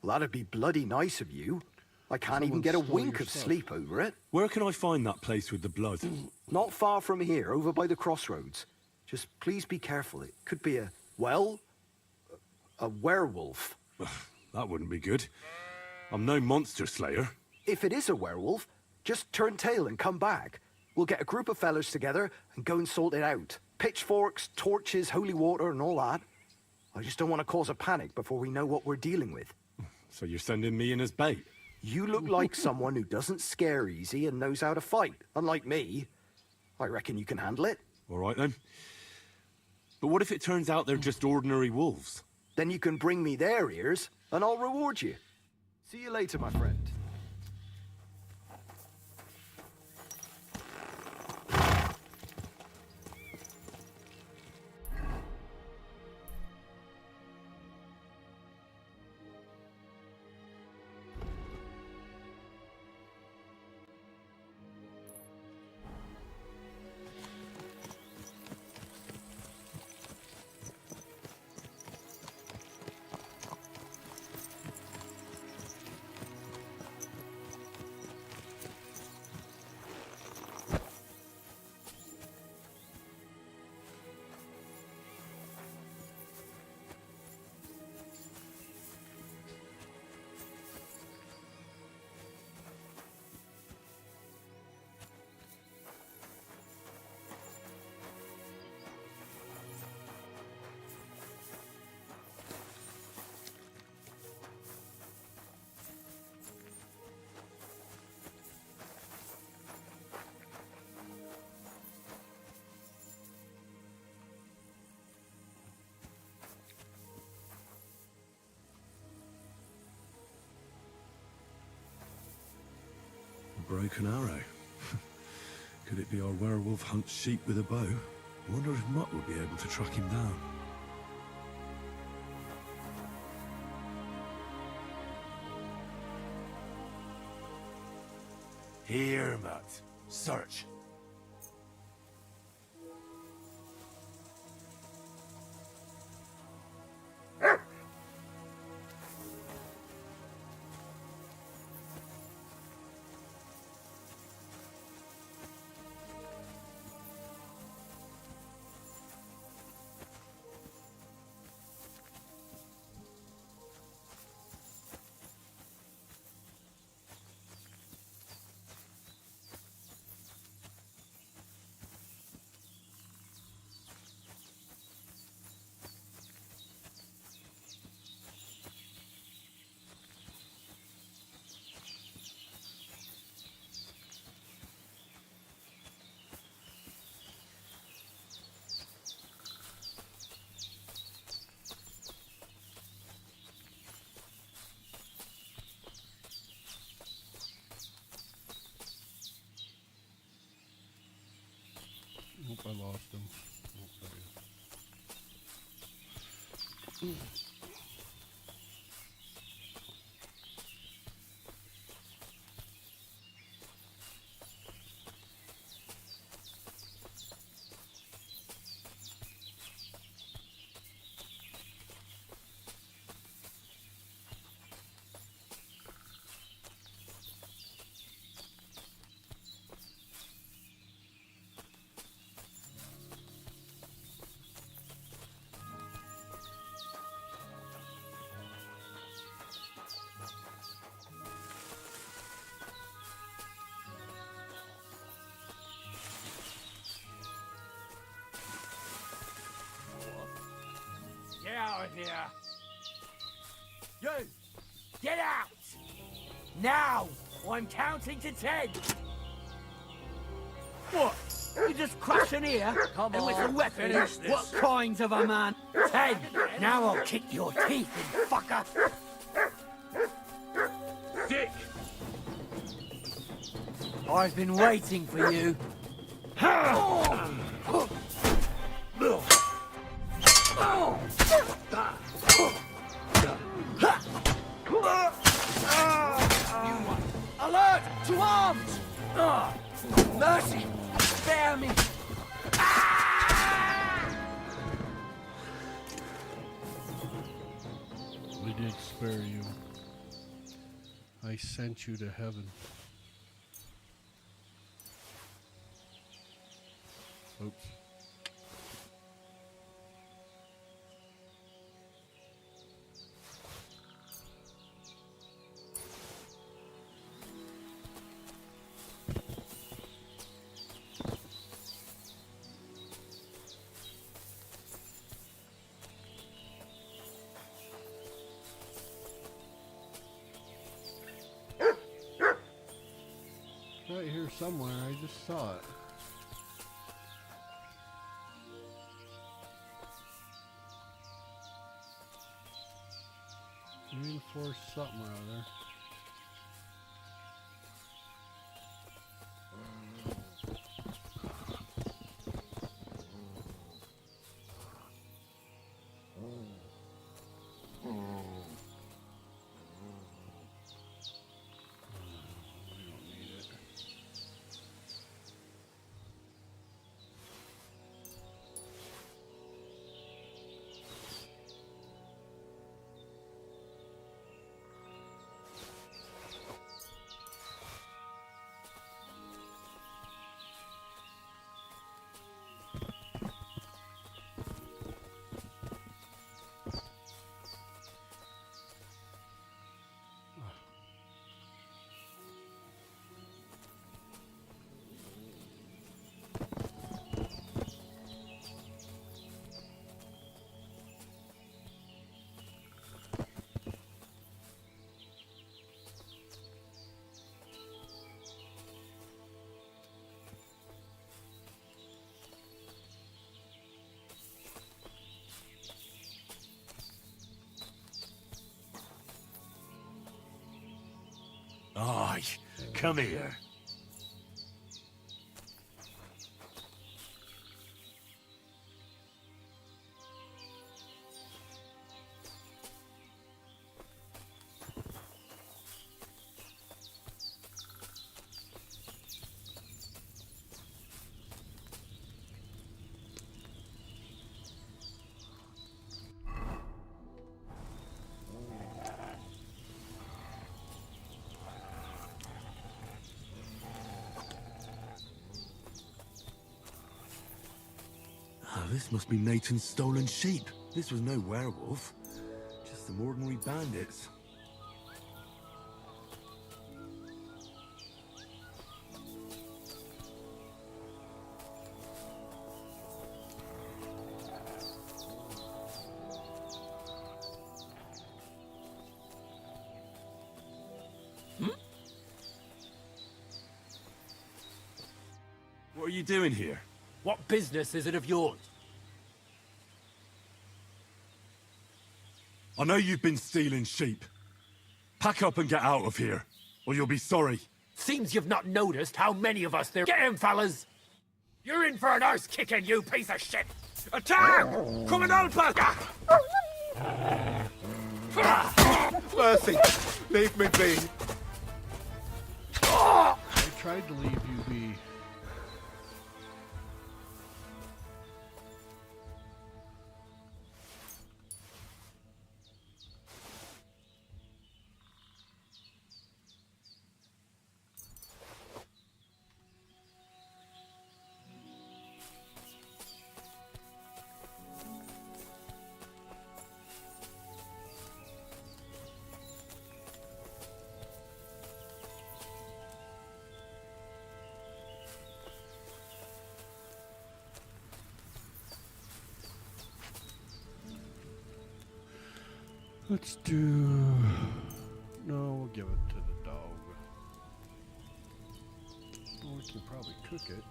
Well, that'd be bloody nice of you. I can't even get a wink of sleep over it. Where can I find that place with the blood? Not far from here, over by the crossroads. Just please be careful. It could be a werewolf. That wouldn't be good. I'm no monster slayer. if it is a werewolf, just turn tail and come back. We'll get a group of fellas together and go and sort it out. Pitchforks, torches, holy water, and all that. I just don't want to cause a panic before we know what we're dealing with. So you're sending me in as bait? You look like someone who doesn't scare easy and knows how to fight, unlike me. I reckon you can handle it. All right, then. But what if it turns out they're just ordinary wolves? Then you can bring me their ears, and I'll reward you. See you later, my friend. Broken arrow. Could it be our werewolf hunts sheep with a bow? Wonder if Mutt will be able to track him down. Here, Mutt. Search. Hope I lost him. Get out of here! You! Get out! Now! I'm counting to 10! What? You just crush an ear? Come and with on, a weapon? finish this. What kind of a man? 10! Now I'll kick your teeth in, fucker! Dick! I've been waiting for you. Alert! To arms! Mercy! Spare me! We did spare you. I sent you to heaven. Oops. somewhere. I just saw it. Reinforced something or other. Aye, come here. Oh, this must be Nathan's stolen sheep. This was no werewolf, just some ordinary bandits. What are you doing here? What business is it of yours? I know you've been stealing sheep. Pack up and get out of here, or you'll be sorry. Seems you've not noticed how many of us there. Get him, fellas! You're in for an arse kicking, you piece of shit! Attack! Come and help us! Mercy! Leave me be! I tried to leave you be. Let's do... No, we'll give it to the dog. Well, we can probably cook it.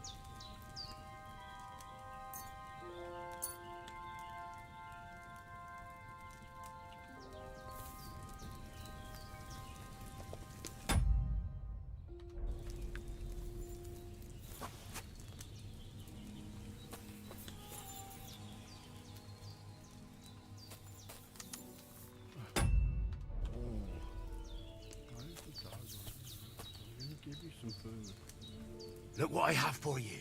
Give you some food. Look what I have for you.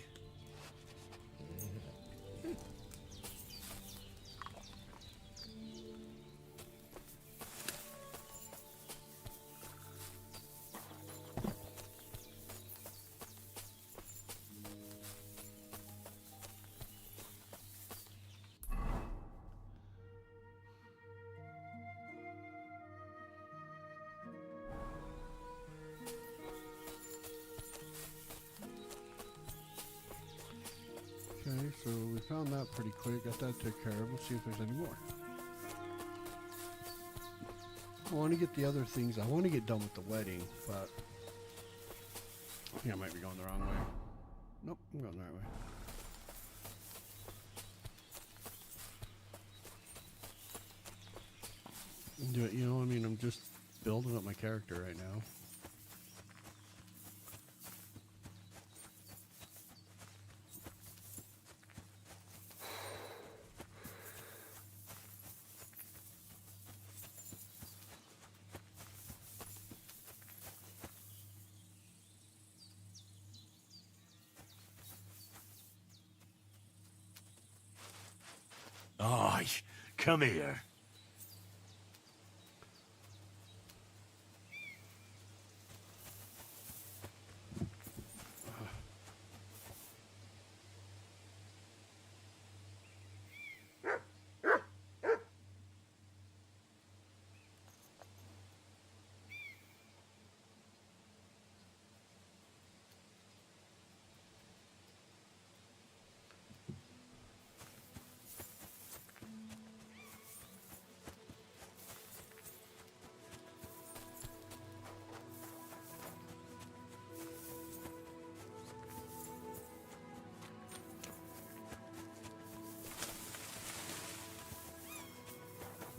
Okay, so we found that pretty quick. Got that took care of. We'll see if there's any more. I want to get the other things. I want to get done with the wedding, but I think I might be going the wrong way. Nope, I'm going the right way. Do it, you know, I mean, I'm just building up my character right now. Aye, come here.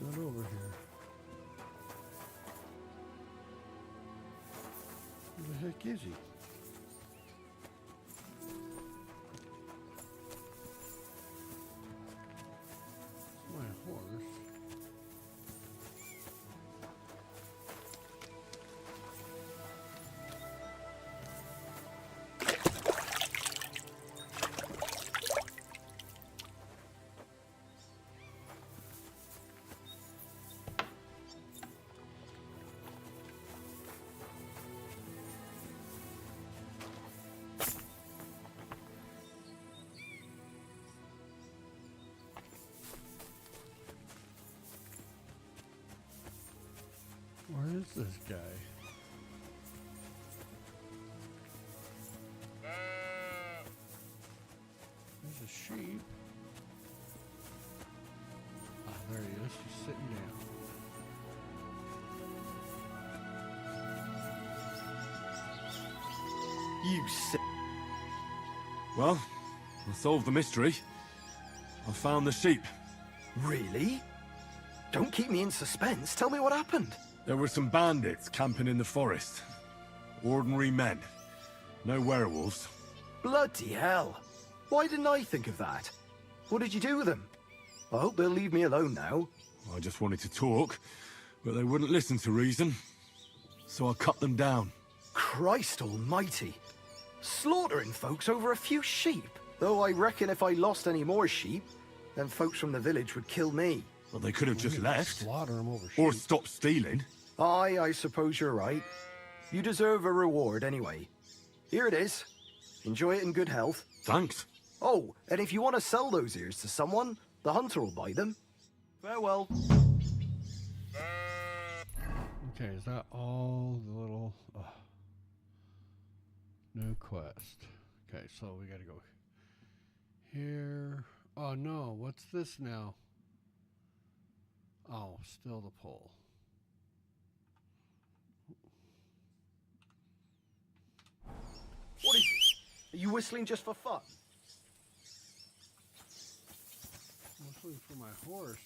Not over here. Where the heck is he? It's my horse. Where is this guy? There's a sheep. Ah, there he is. He's sitting down. You sick. Well, I solved the mystery. I found the sheep. Really? Don't keep me in suspense. Tell me what happened. There were some bandits camping in the forest. Ordinary men. No werewolves. Bloody hell. Why didn't I think of that? What did you do with them? I hope they'll leave me alone now. I just wanted to talk, but they wouldn't listen to reason. So I cut them down. Christ almighty. Slaughtering folks over a few sheep. Though I reckon if I lost any more sheep, then folks from the village would kill me. Well, they could have just left. Slaughter them over sheep. Or stopped stealing. Aye, I suppose you're right. You deserve a reward anyway. Here it is. Enjoy it in good health. Thanks. Oh, and if you want to sell those ears to someone, the hunter will buy them. Farewell. Okay, is that all the little... no quest. Okay, so we gotta go here. Oh no, what's this now? Oh, still the pole. What is it? Are you whistling just for fun? Whistling for my horse.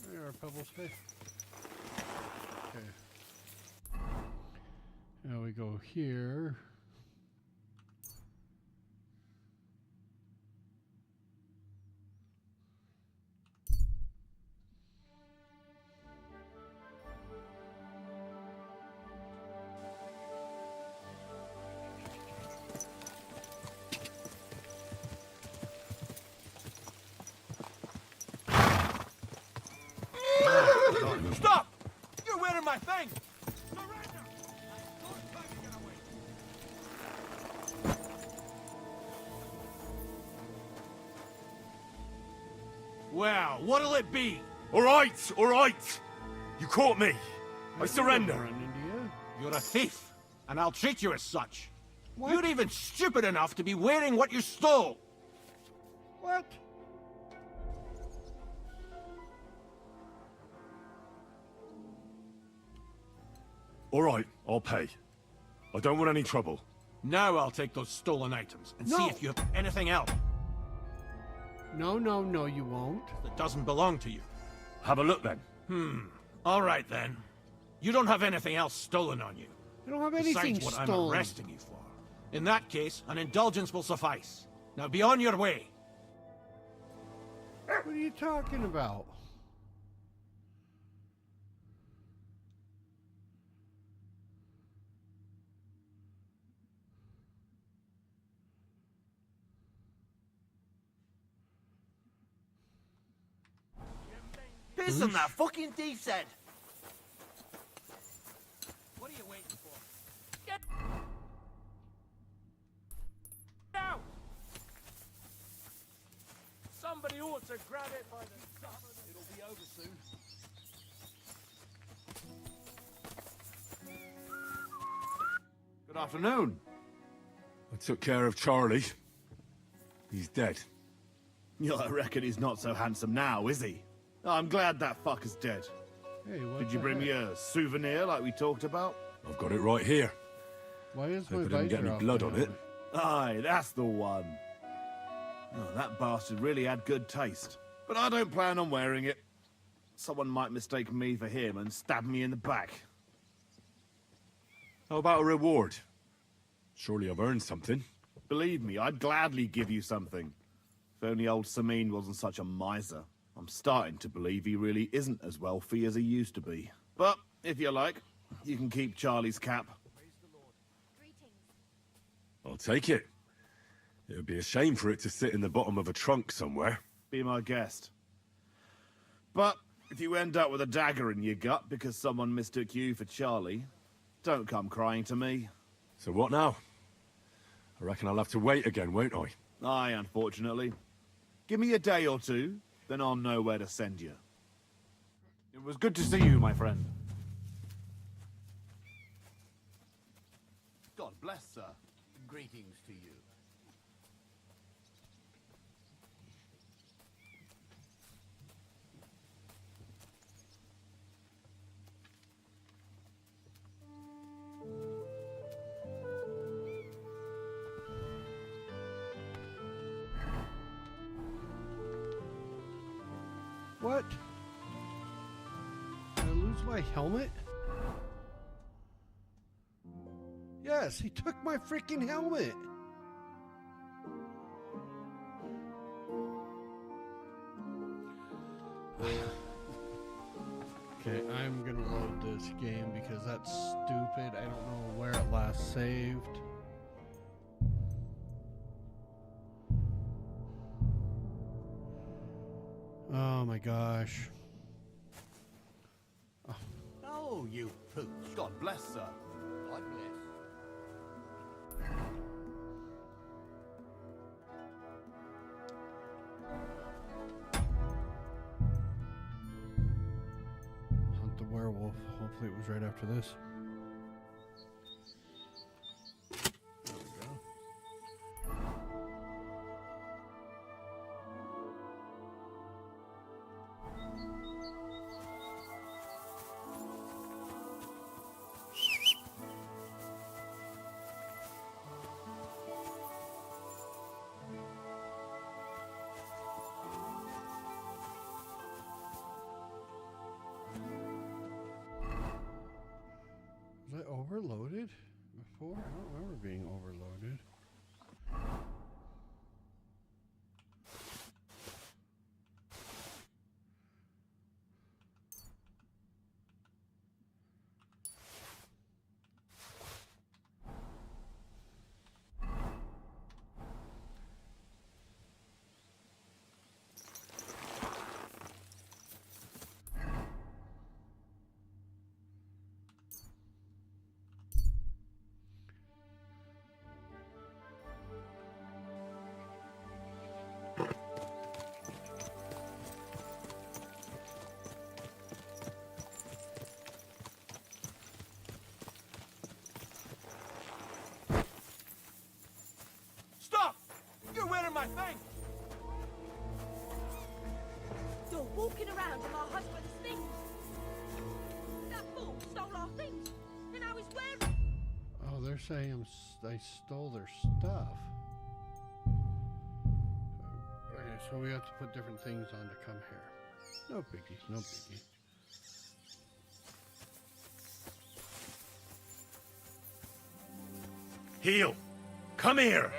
There are Pebbles. Hey. Okay. Now we go here. Stop! You're wearing my thing! Well, what'll it be? All right, all right. You caught me. I surrender. You're a thief, and I'll treat you as such. What? You're even stupid enough to be wearing what you stole. What? All right, I'll pay. I don't want any trouble. Now I'll take those stolen items and see No. if you have anything else No, you won't. that doesn't belong to you. Have a look then. All right then. You don't have anything else stolen on you. I don't have anything Besides what I'm stolen. arresting you for. In that case, an indulgence will suffice. Now be on your way. What are you talking about? Piss on that fucking thief's head! What are you waiting for? Get out! Somebody ought to grab it by the top of the... It'll be over soon. Good afternoon. I took care of Charlie. He's dead. Yeah, I reckon he's not so handsome now, is he? I'm glad that fucker's dead. Hey, what Did you the bring me heck? a souvenir like we talked about? I've got it right here. Why is my Hope I didn't get visor any off blood my on it. helmet? Aye, that's the one. Oh, that bastard really had good taste. But I don't plan on wearing it. Someone might mistake me for him and stab me in the back. How about a reward? Surely I've earned something. Believe me, I'd gladly give you something. If only old Samin wasn't such a miser. I'm starting to believe he really isn't as wealthy as he used to be. But, if you like, you can keep Charlie's cap. I'll take it. It would be a shame for it to sit in the bottom of a trunk somewhere. Be my guest. But, if you end up with a dagger in your gut because someone mistook you for Charlie, don't come crying to me. So what now? I reckon I'll have to wait again, won't I? Aye, unfortunately. Give me a day or two, then I'll know where to send you. It was good to see you, my friend. God bless, sir. Greetings to you. What? Did I lose my helmet? Yes, he took my freaking helmet. Okay, I'm gonna load this game because that's stupid. I don't know where it last saved. Oh my gosh. Oh, you pooch. God bless, sir. God bless. Hunt the werewolf. Hopefully it was right after this. There we go. Was I overloaded before? I don't remember being overloaded. Stop! You're wearing my thing! You're walking around in my husband's things. That fool stole our things, and now was wearing. Oh, they're saying they stole their stuff. Okay, so we have to put different things on to come here. No biggie, no biggie. Heel, come here.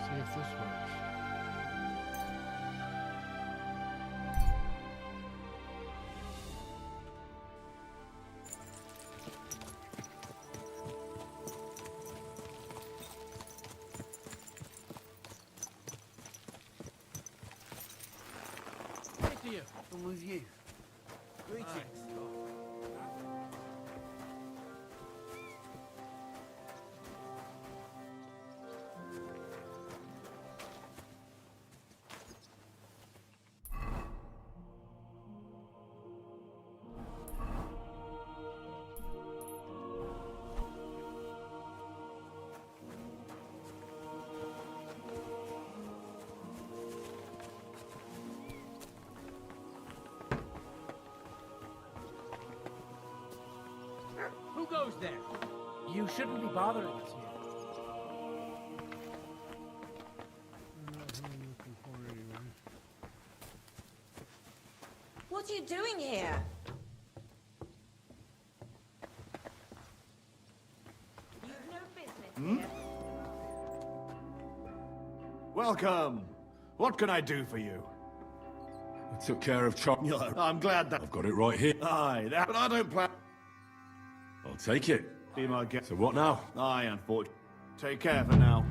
See if this works. Good to you. I'm with you. Greetings. Who goes there? You shouldn't be bothering us here. I'm not who I'm looking for anyway. What are you doing here? You've no business here. Welcome. What can I do for you? I took care of Chop. I'm glad that... I've got it right here. Aye, that... But I don't plan... I'll take it. Be my guest. So what now? Aye, unfortunately. Take care for now.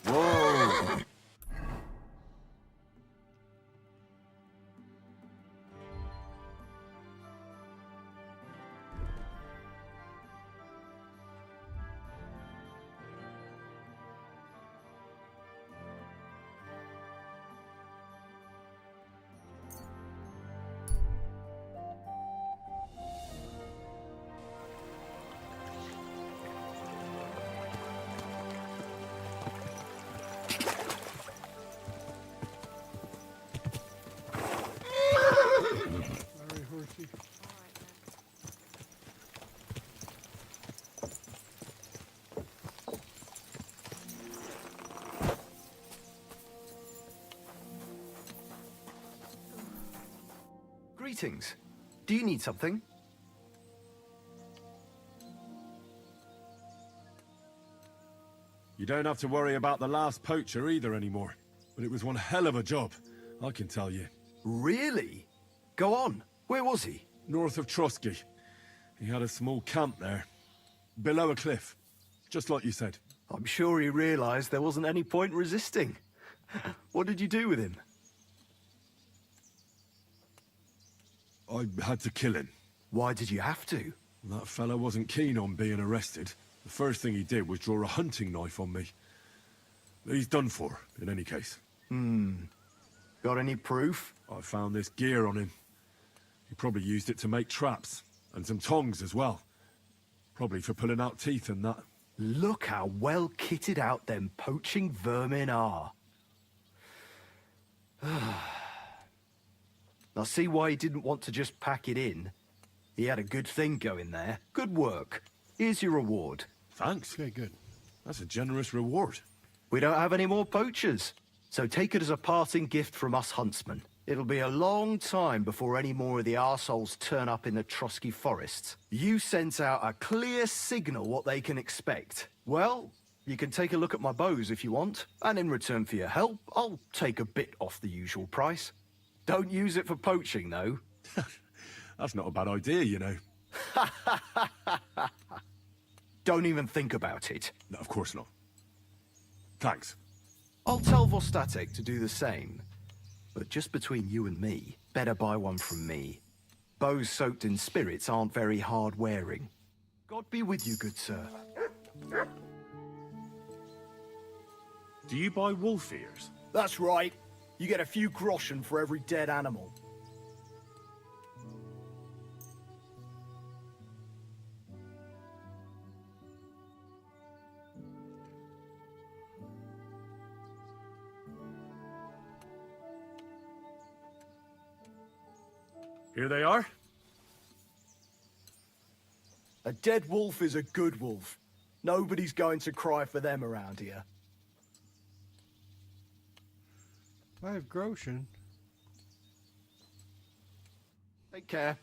Whoa! Sorry, horsey. Greetings. Do you need something? You don't have to worry about the last poacher either anymore. But it was one hell of a job, I can tell you. Really? Go on. Where was he? North of Trotsky. He had a small camp there. Below a cliff. Just like you said. I'm sure he realized there wasn't any point resisting. What did you do with him? I had to kill him. Why did you have to? That fella wasn't keen on being arrested. The first thing he did was draw a hunting knife on me. He's done for, in any case. Got any proof? I found this gear on him. He probably used it to make traps. And some tongs as well. Probably for pulling out teeth and that. Look how well kitted out them poaching vermin are. I see why he didn't want to just pack it in. He had a good thing going there. Good work. Here's your reward. Thanks. Okay, good. That's a generous reward. We don't have any more poachers, so take it as a parting gift from us huntsmen. It'll be a long time before any more of the arseholes turn up in the Trotsky forests. You sent out a clear signal what they can expect. Well, you can take a look at my bows if you want, and in return for your help, I'll take a bit off the usual price. Don't use it for poaching, though. That's not a bad idea, you know. Don't even think about it. No, of course not. Thanks. I'll tell Vostatek to do the same. But just between you and me, better buy one from me. Bows soaked in spirits aren't very hard wearing. God be with you, good sir. Do you buy wolf ears? That's right. You get a few groschen for every dead animal. Here they are. A dead wolf is a good wolf. Nobody's going to cry for them around here. 5 groschen. Take care.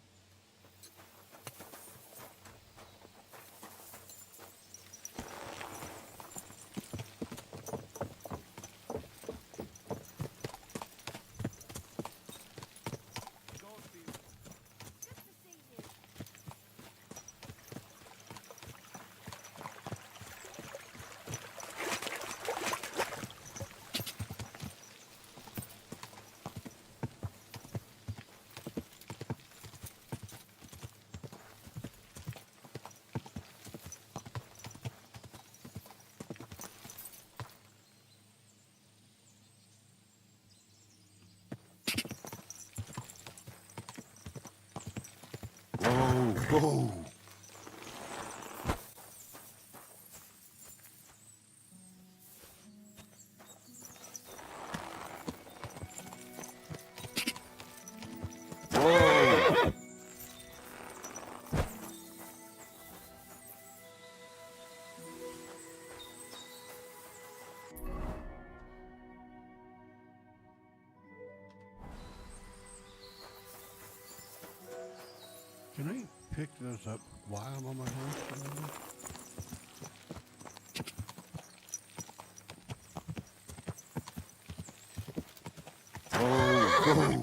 Whoa. Whoa. Can I pick those up while I'm on my horse? Whoa.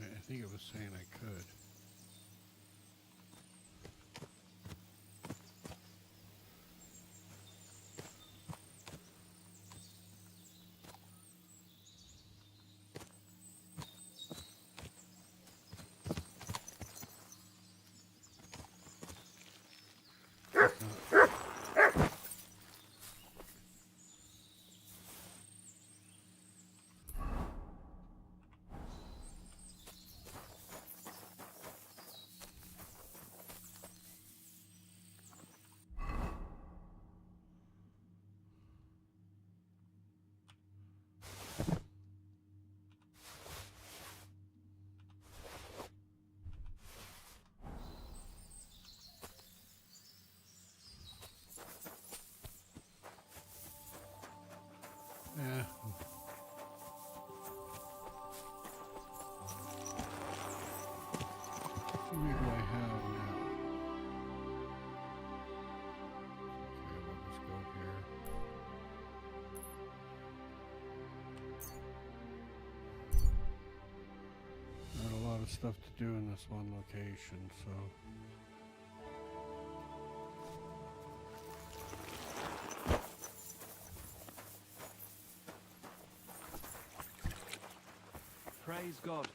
I think it was saying I could. Yeah. How many do I have now? Okay, we'll just go here. Not a lot of stuff to do in this one location, so. Praise God.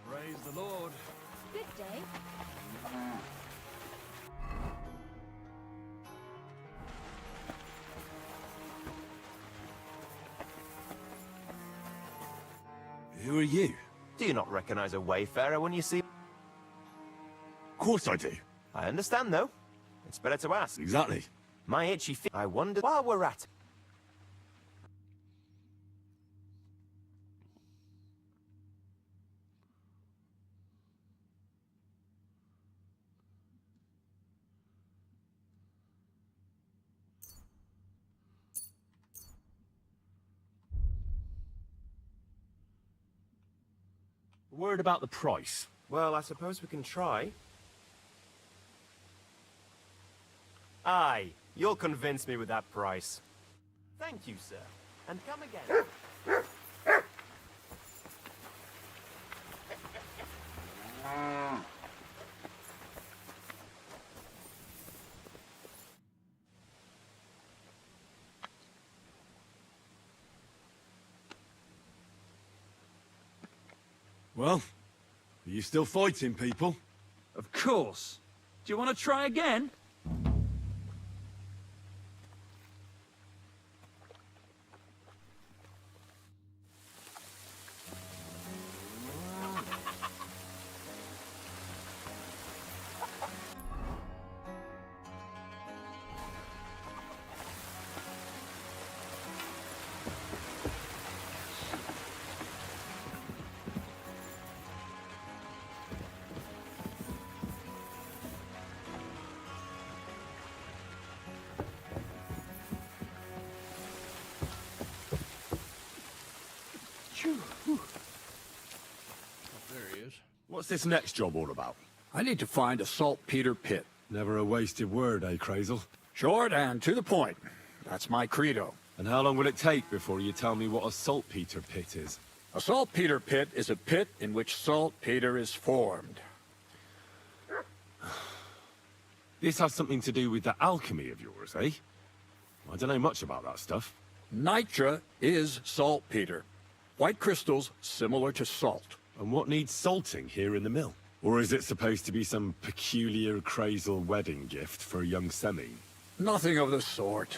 Praise the Lord. Good day. Who are you? Do you not recognize a wayfarer when you see... Of course I do. I understand, though. It's better to ask. Exactly. My itchy feet. I wonder while we're at it. A word about the price. Well, I suppose we can try. Aye, you'll convince me with that price. Thank you, sir. And come again. Well, are you still fighting people? Of course. Do you want to try again? There he is. What's this next job all about? I need to find a saltpeter pit. Never a wasted word, eh, Crazel? Short and to the point. That's my credo. And how long will it take before you tell me what a saltpeter pit is? A saltpeter pit is a pit in which saltpeter is formed. This has something to do with that alchemy of yours, eh? I don't know much about that stuff. Nitra is saltpeter. White crystals similar to salt. And what needs salting here in the mill? Or is it supposed to be some peculiar Crazel wedding gift for a young Semine? Nothing of the sort.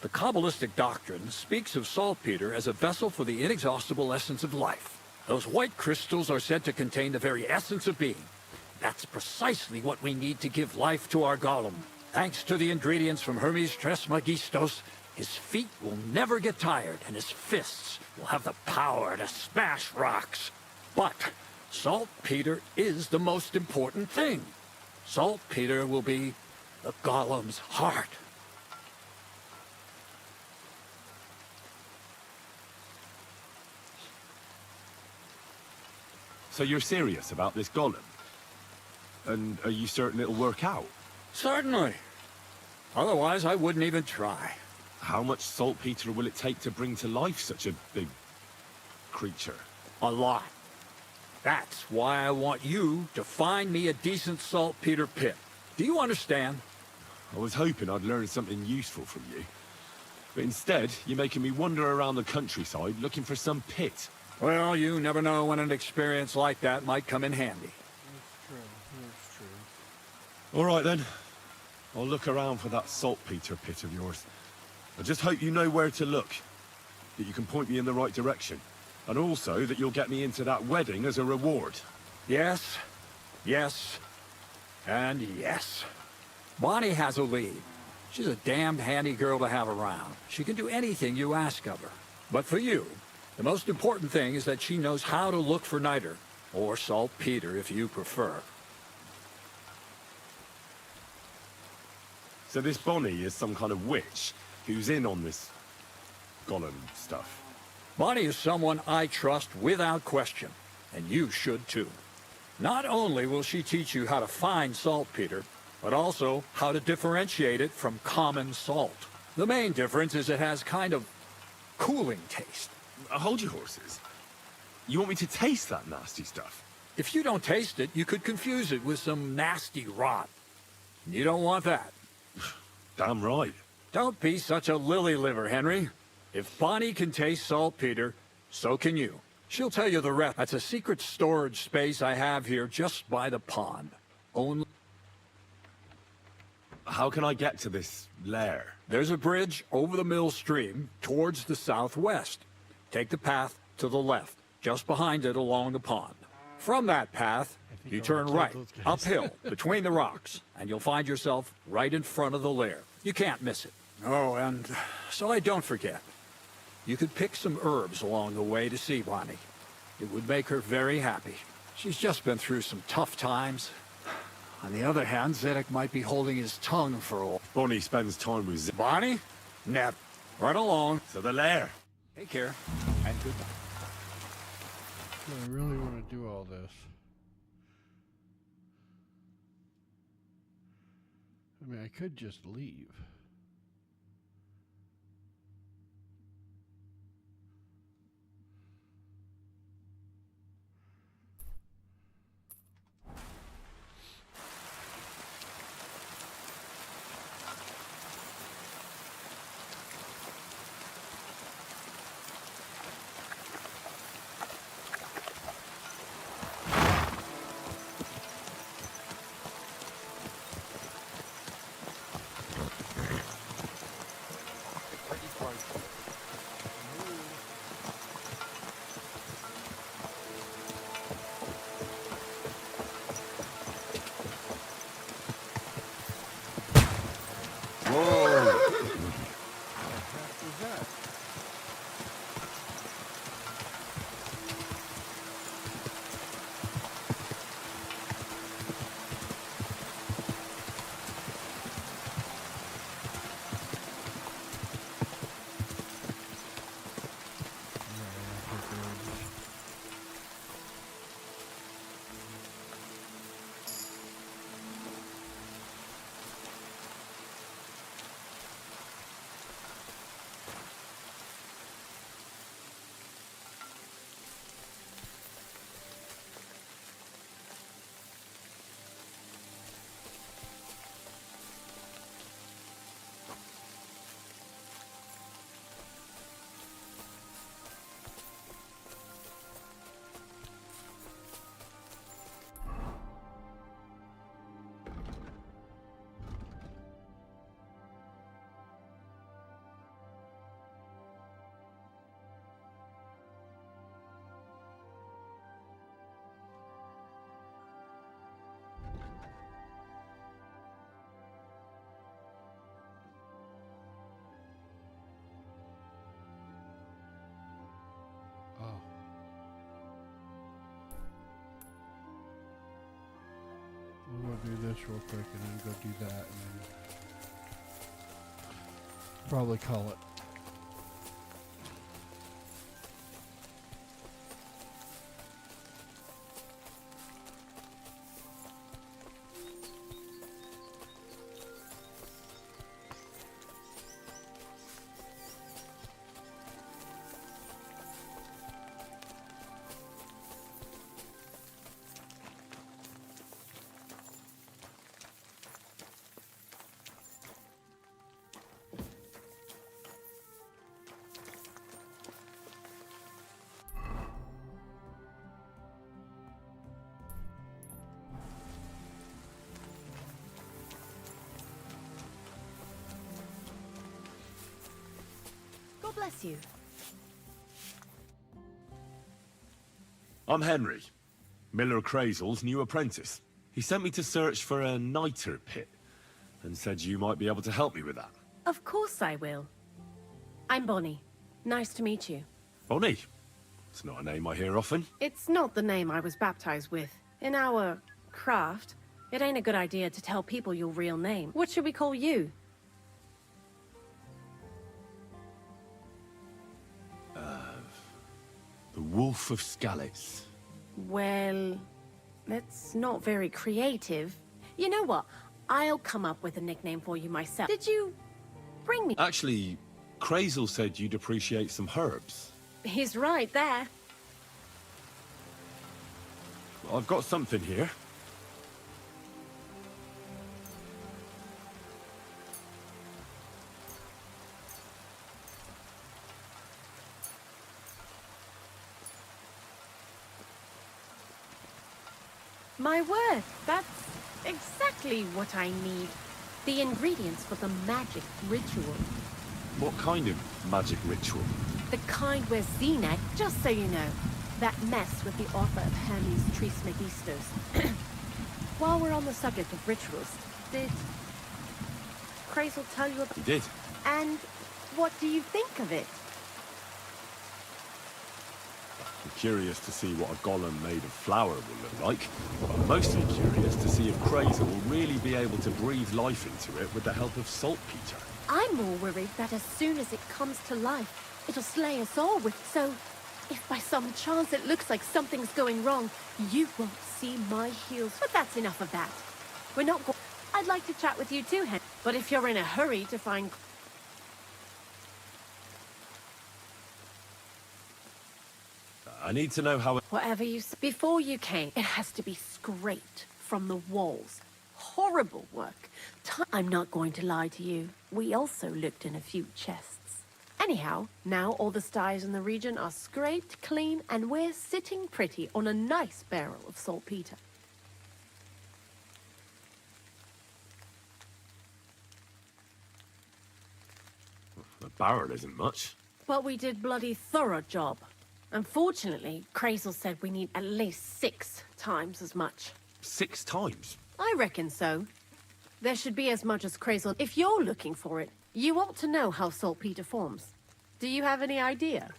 The Kabbalistic doctrine speaks of saltpeter as a vessel for the inexhaustible essence of life. Those white crystals are said to contain the very essence of being. That's precisely what we need to give life to our golem. Thanks to the ingredients from Hermes Trismegistos, his feet will never get tired, and his fists will have the power to smash rocks. But saltpeter is the most important thing. Saltpeter will be the golem's heart. So you're serious about this golem? And are you certain it'll work out? Certainly. Otherwise, I wouldn't even try. How much saltpeter will it take to bring to life such a big creature? A lot. That's why I want you to find me a decent saltpeter pit. Do you understand? I was hoping I'd learn something useful from you. But instead, you're making me wander around the countryside looking for some pit. Well, you never know when an experience like that might come in handy. That's true. That's true. All right, then. I'll look around for that saltpeter pit of yours. I just hope you know where to look. That you can point me in the right direction. And also that you'll get me into that wedding as a reward. Yes, yes, and yes. Bonnie has a lead. She's a damned handy girl to have around. She can do anything you ask of her. But for you, the most important thing is that she knows how to look for niter, or saltpeter if you prefer. So this Bonnie is some kind of witch who's in on this golem stuff. Bonnie is someone I trust without question, and you should too. Not only will she teach you how to find saltpeter, but also how to differentiate it from common salt. The main difference is it has kind of cooling taste. Hold your horses. You want me to taste that nasty stuff? If you don't taste it, you could confuse it with some nasty rot. You don't want that. Damn right. Don't be such a lily liver, Henry. If Bonnie can taste saltpeter, so can you. She'll tell you the rest. That's a secret storage space I have here just by the pond. Only... How can I get to this lair? There's a bridge over the mill stream towards the southwest. Take the path to the left, just behind it along the pond. From that path, you turn right, uphill, between the rocks, and you'll find yourself right in front of the lair. You can't miss it. Oh, and so I don't forget. You could pick some herbs along the way to see Bonnie. It would make her very happy. She's just been through some tough times. On the other hand, Zedek might be holding his tongue for a while. Bonnie spends time with Zedek. Bonnie? Nep. Right along. To the lair. Take care, and goodbye. Do I really want to do all this? I mean, I could just leave. We'll go do this real quick and then go do that and then probably call it. God bless you. I'm Henry, Miller Crazel's new apprentice. He sent me to search for a niter pit and said you might be able to help me with that. Of course I will. I'm Bonnie. Nice to meet you. Bonnie? It's not a name I hear often. It's not the name I was baptized with. In our craft, it ain't a good idea to tell people your real name. What should we call you? The Wolf of Skalitz. Well, that's not very creative. You know what? I'll come up with a nickname for you myself. Did you bring me? Actually, Crazel said you'd appreciate some herbs. He's right there. I've got something here. My word, that's exactly what I need. The ingredients for the magic ritual. What kind of magic ritual? The kind where Zenek, just so you know, that mess with the author of Hermes Trismegistus. While we're on the subject of rituals, did Crazel tell you about... He did. And what do you think of it? I'm curious to see what a golem made of flour will look like. I'm mostly curious to see if Crazel will really be able to breathe life into it with the help of saltpeter. I'm more worried that as soon as it comes to life, it'll slay us all with... So, If by some chance it looks like something's going wrong, you won't see my heels. But that's enough of that. We're not going... I'd like to chat with you too, Henry. But if you're in a hurry to find... I need to know how... Whatever you... Before you came, it has to be scraped from the walls. Horrible work. I'm not going to lie to you. We also looked in a few chests. Anyhow, now all the styes in the region are scraped clean and we're sitting pretty on a nice barrel of saltpeter. A barrel isn't much. But we did bloody thorough job. Unfortunately, Crazel said we need at least 6 times as much. 6 times? I reckon so. There should be as much as Crazel. If you're looking for it, you ought to know how saltpeter forms. Do you have any idea?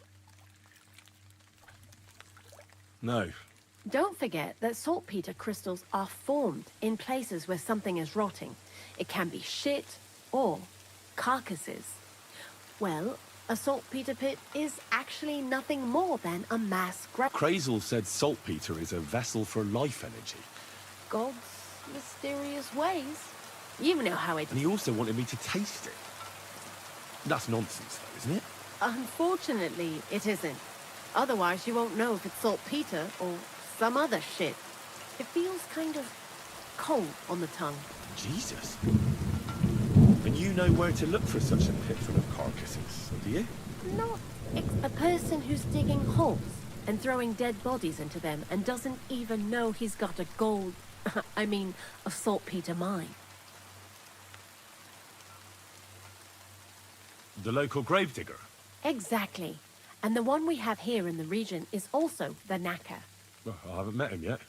No. Don't forget that saltpeter crystals are formed in places where something is rotting. It can be shit or carcasses. Well, a saltpeter pit is actually nothing more than a mass grave. Crazel said saltpeter is a vessel for life energy. God's mysterious ways. You know how it... And he also wanted me to taste it. That's nonsense, though, isn't it? Unfortunately, it isn't. Otherwise, you won't know if it's saltpeter or some other shit. It feels kind of cold on the tongue. Jesus. And you know where to look for such a pit full of carcasses, do you? Not a person who's digging holes and throwing dead bodies into them and doesn't even know he's got a gold... a saltpeter mine. The local gravedigger? Exactly. And the one we have here in the region is also the knacker. Well, I haven't met him yet.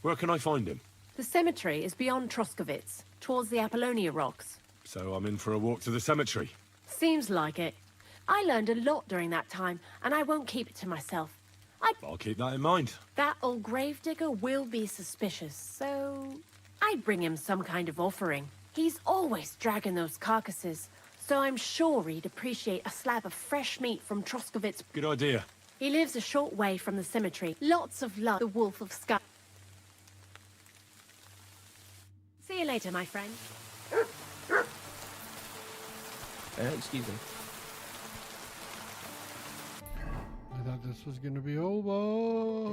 Where can I find him? The cemetery is beyond Troskovitz, towards the Apollonia rocks. So I'm in for a walk to the cemetery. Seems like it. I learned a lot during that time, and I won't keep it to myself. I'll keep that in mind. That old gravedigger will be suspicious, so... I'd bring him some kind of offering. He's always dragging those carcasses, so I'm sure he'd appreciate a slab of fresh meat from Troskovitz. Good idea. He lives a short way from the cemetery. Lots of love, the Wolf of Sky. See you later, my friend. Excuse me. I thought this was gonna be over.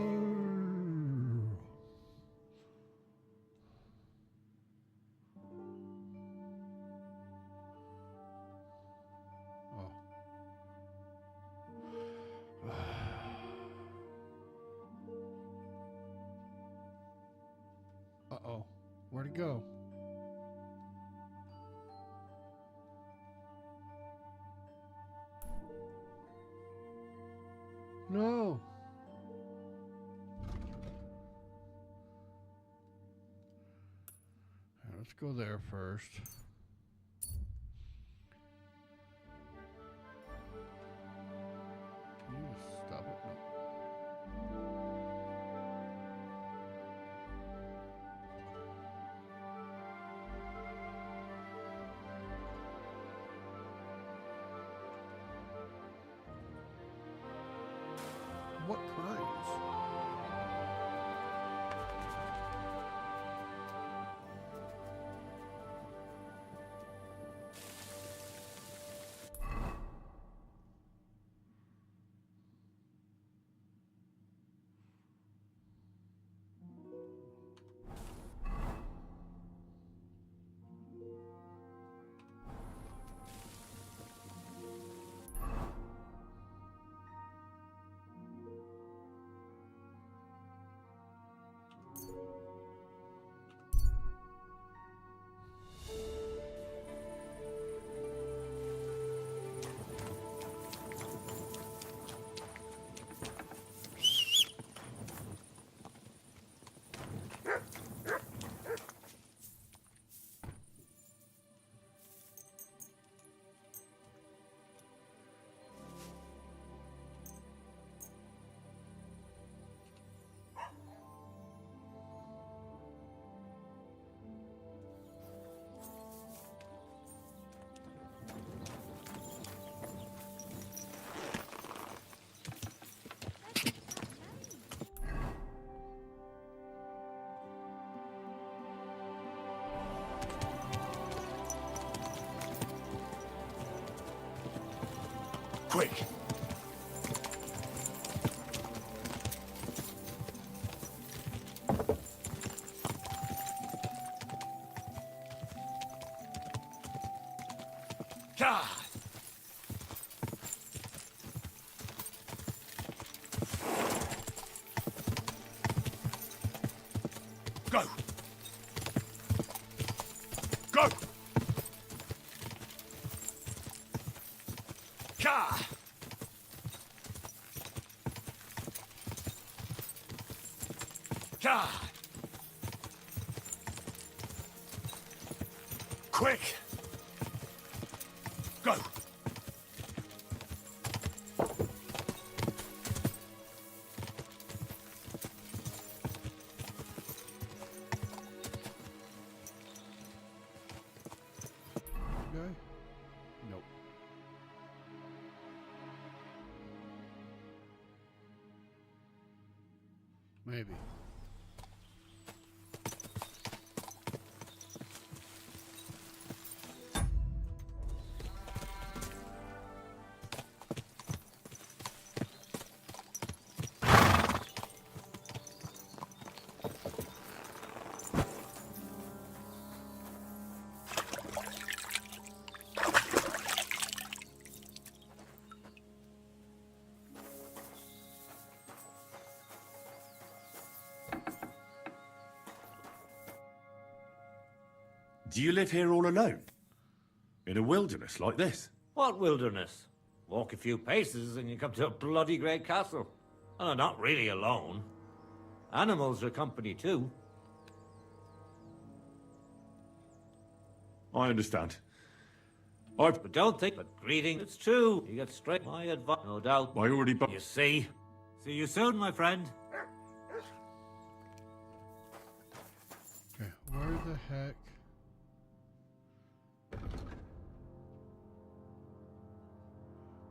Uh-oh. Where'd it go? No. Let's go there first. Can you just stop it? No. What crimes? Quick! God! Go! Go! Ka! Ka! Quick! Go! Okay. Nope. Maybe. Do you live here all alone? In a wilderness like this? What wilderness? Walk a few paces and you come to a bloody great castle. And I'm not really alone. Animals are company too. I understand. But don't think but greeting. It's true. You get straight my advice, no doubt. I already... You see? See you soon, my friend. Okay, where the heck?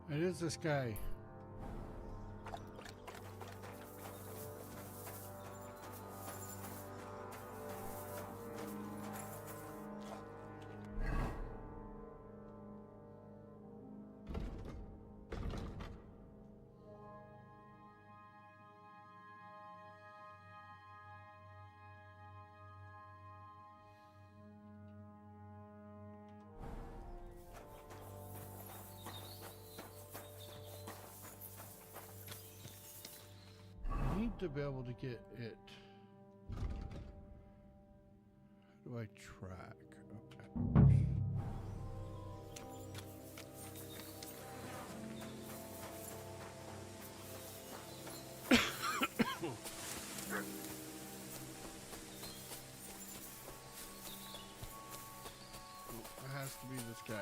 It is this guy. To be able to get it. How do I track? Okay. It has to be this guy.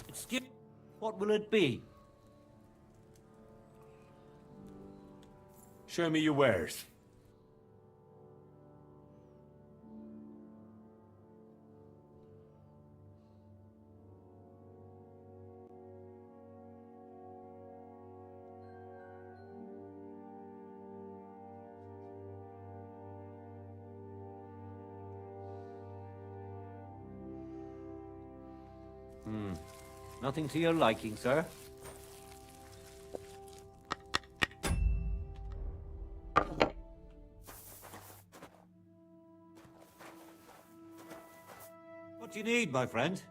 Excuse. What will it be? Show me your wares. Nothing to your liking, sir? What do you need, my friend?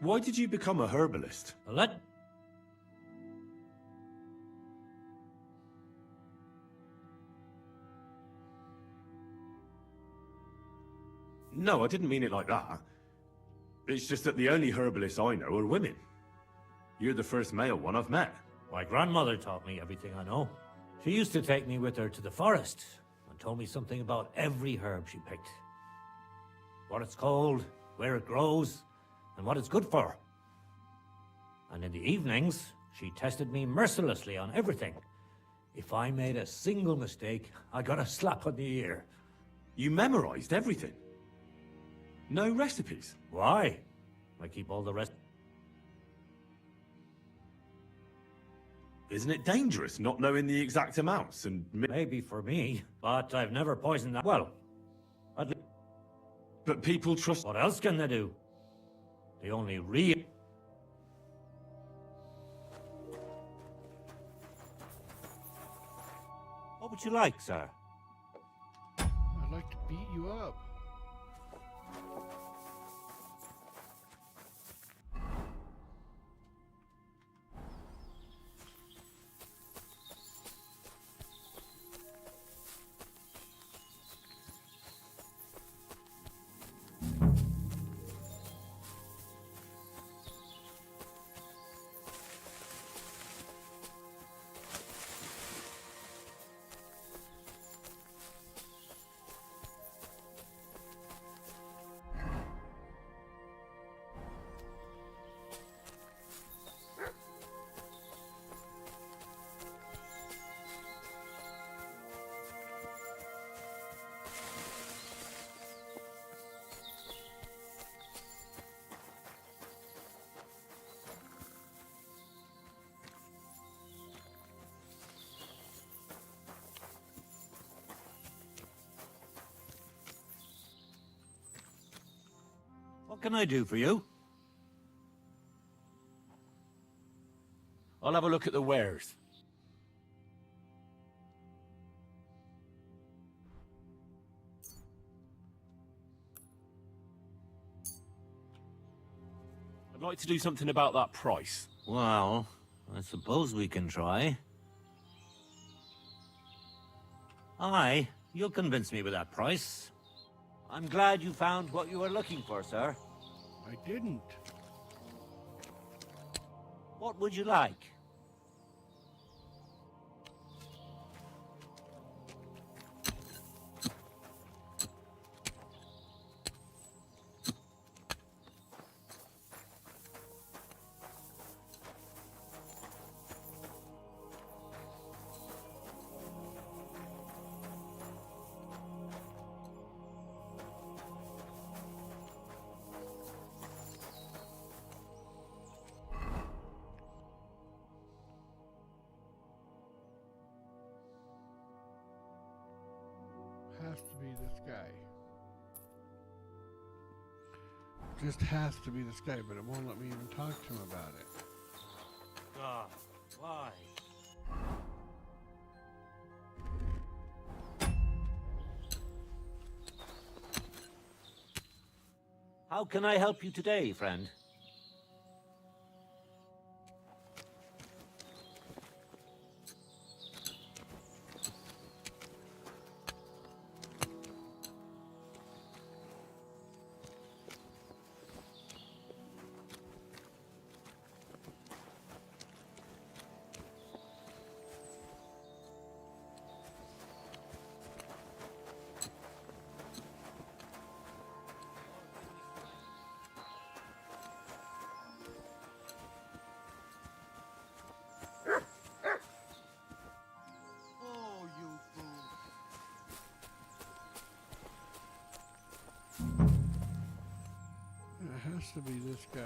Why did you become a herbalist? No, I didn't mean it like that. It's just that the only herbalists I know are women. You're the first male one I've met. My grandmother taught me everything I know. She used to take me with her to the forest and told me something about every herb she picked. What it's called, where it grows, and what it's good for. And in the evenings, she tested me mercilessly on everything. If I made a single mistake, I got a slap on the ear. You memorized everything? No recipes? Why? I keep all the rest. Isn't it dangerous not knowing the exact amounts and... Maybe for me, but I've never poisoned that. Well, at least... But people trust... What else can they do? The only real... What would you like, sir? I'd like to beat you up. What can I do for you? I'll have a look at the wares. I'd like to do something about that price. Well, I suppose we can try. Aye, you'll convince me with that price. I'm glad you found what you were looking for, sir. I didn't. What would you like? Has to be this guy. Just has to be this guy, but it won't let me even talk to him about it. God, why? How can I help you today, friend? It has to be this guy.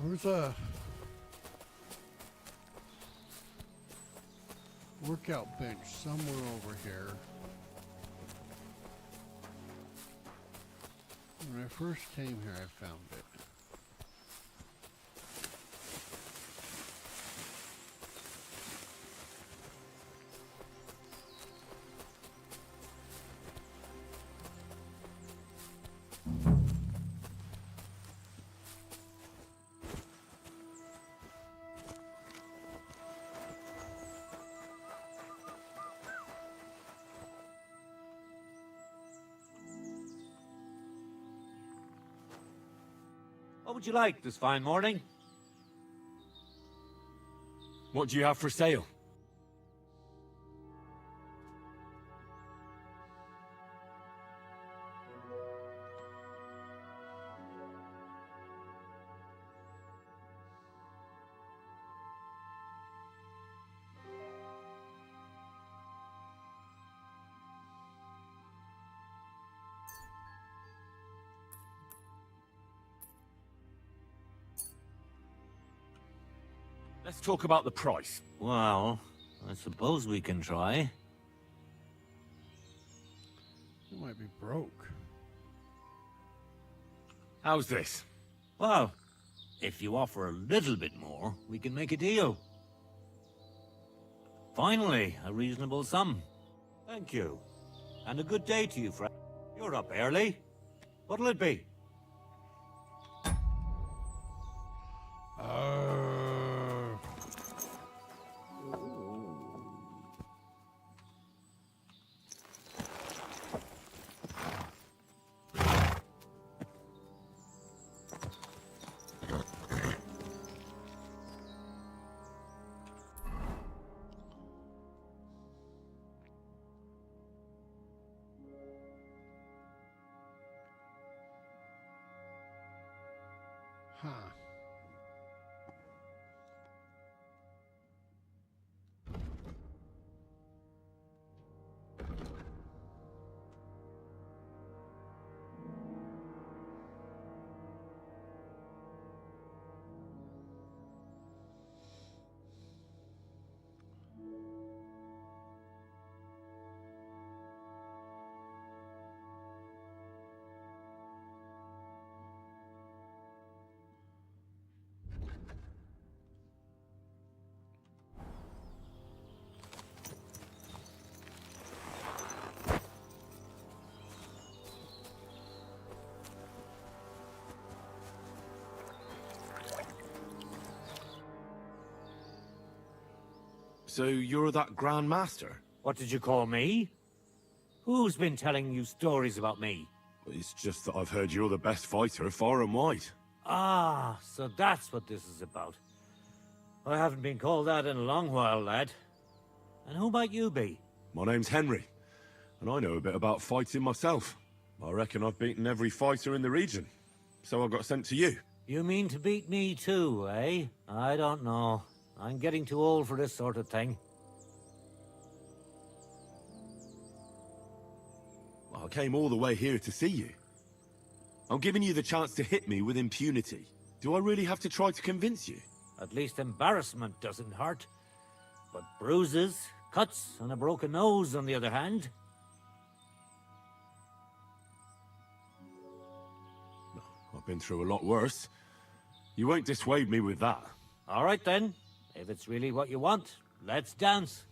Where's a workout bench somewhere over here? When I first came here, I found it. What would you like this fine morning? What do you have for sale? Let's talk about the price. Well, I suppose we can try. You might be broke. How's this? Well, if you offer a little bit more, we can make a deal. Finally, a reasonable sum. Thank you. And a good day to you, friend. You're up early. What'll it be? Huh. So you're that Grand Master? What did you call me? Who's been telling you stories about me? It's just that I've heard you're the best fighter far and wide. Ah, so that's what this is about. I haven't been called that in a long while, lad. And who might you be? My name's Henry, and I know a bit about fighting myself. I reckon I've beaten every fighter in the region, so I got sent to you. You mean to beat me too, eh? I don't know. I'm getting too old for this sort of thing. I came all the way here to see you. I'm giving you the chance to hit me with impunity. Do I really have to try to convince you? At least embarrassment doesn't hurt. But bruises, cuts, and a broken nose, on the other hand. I've been through a lot worse. You won't dissuade me with that. All right then. If it's really what you want, let's dance.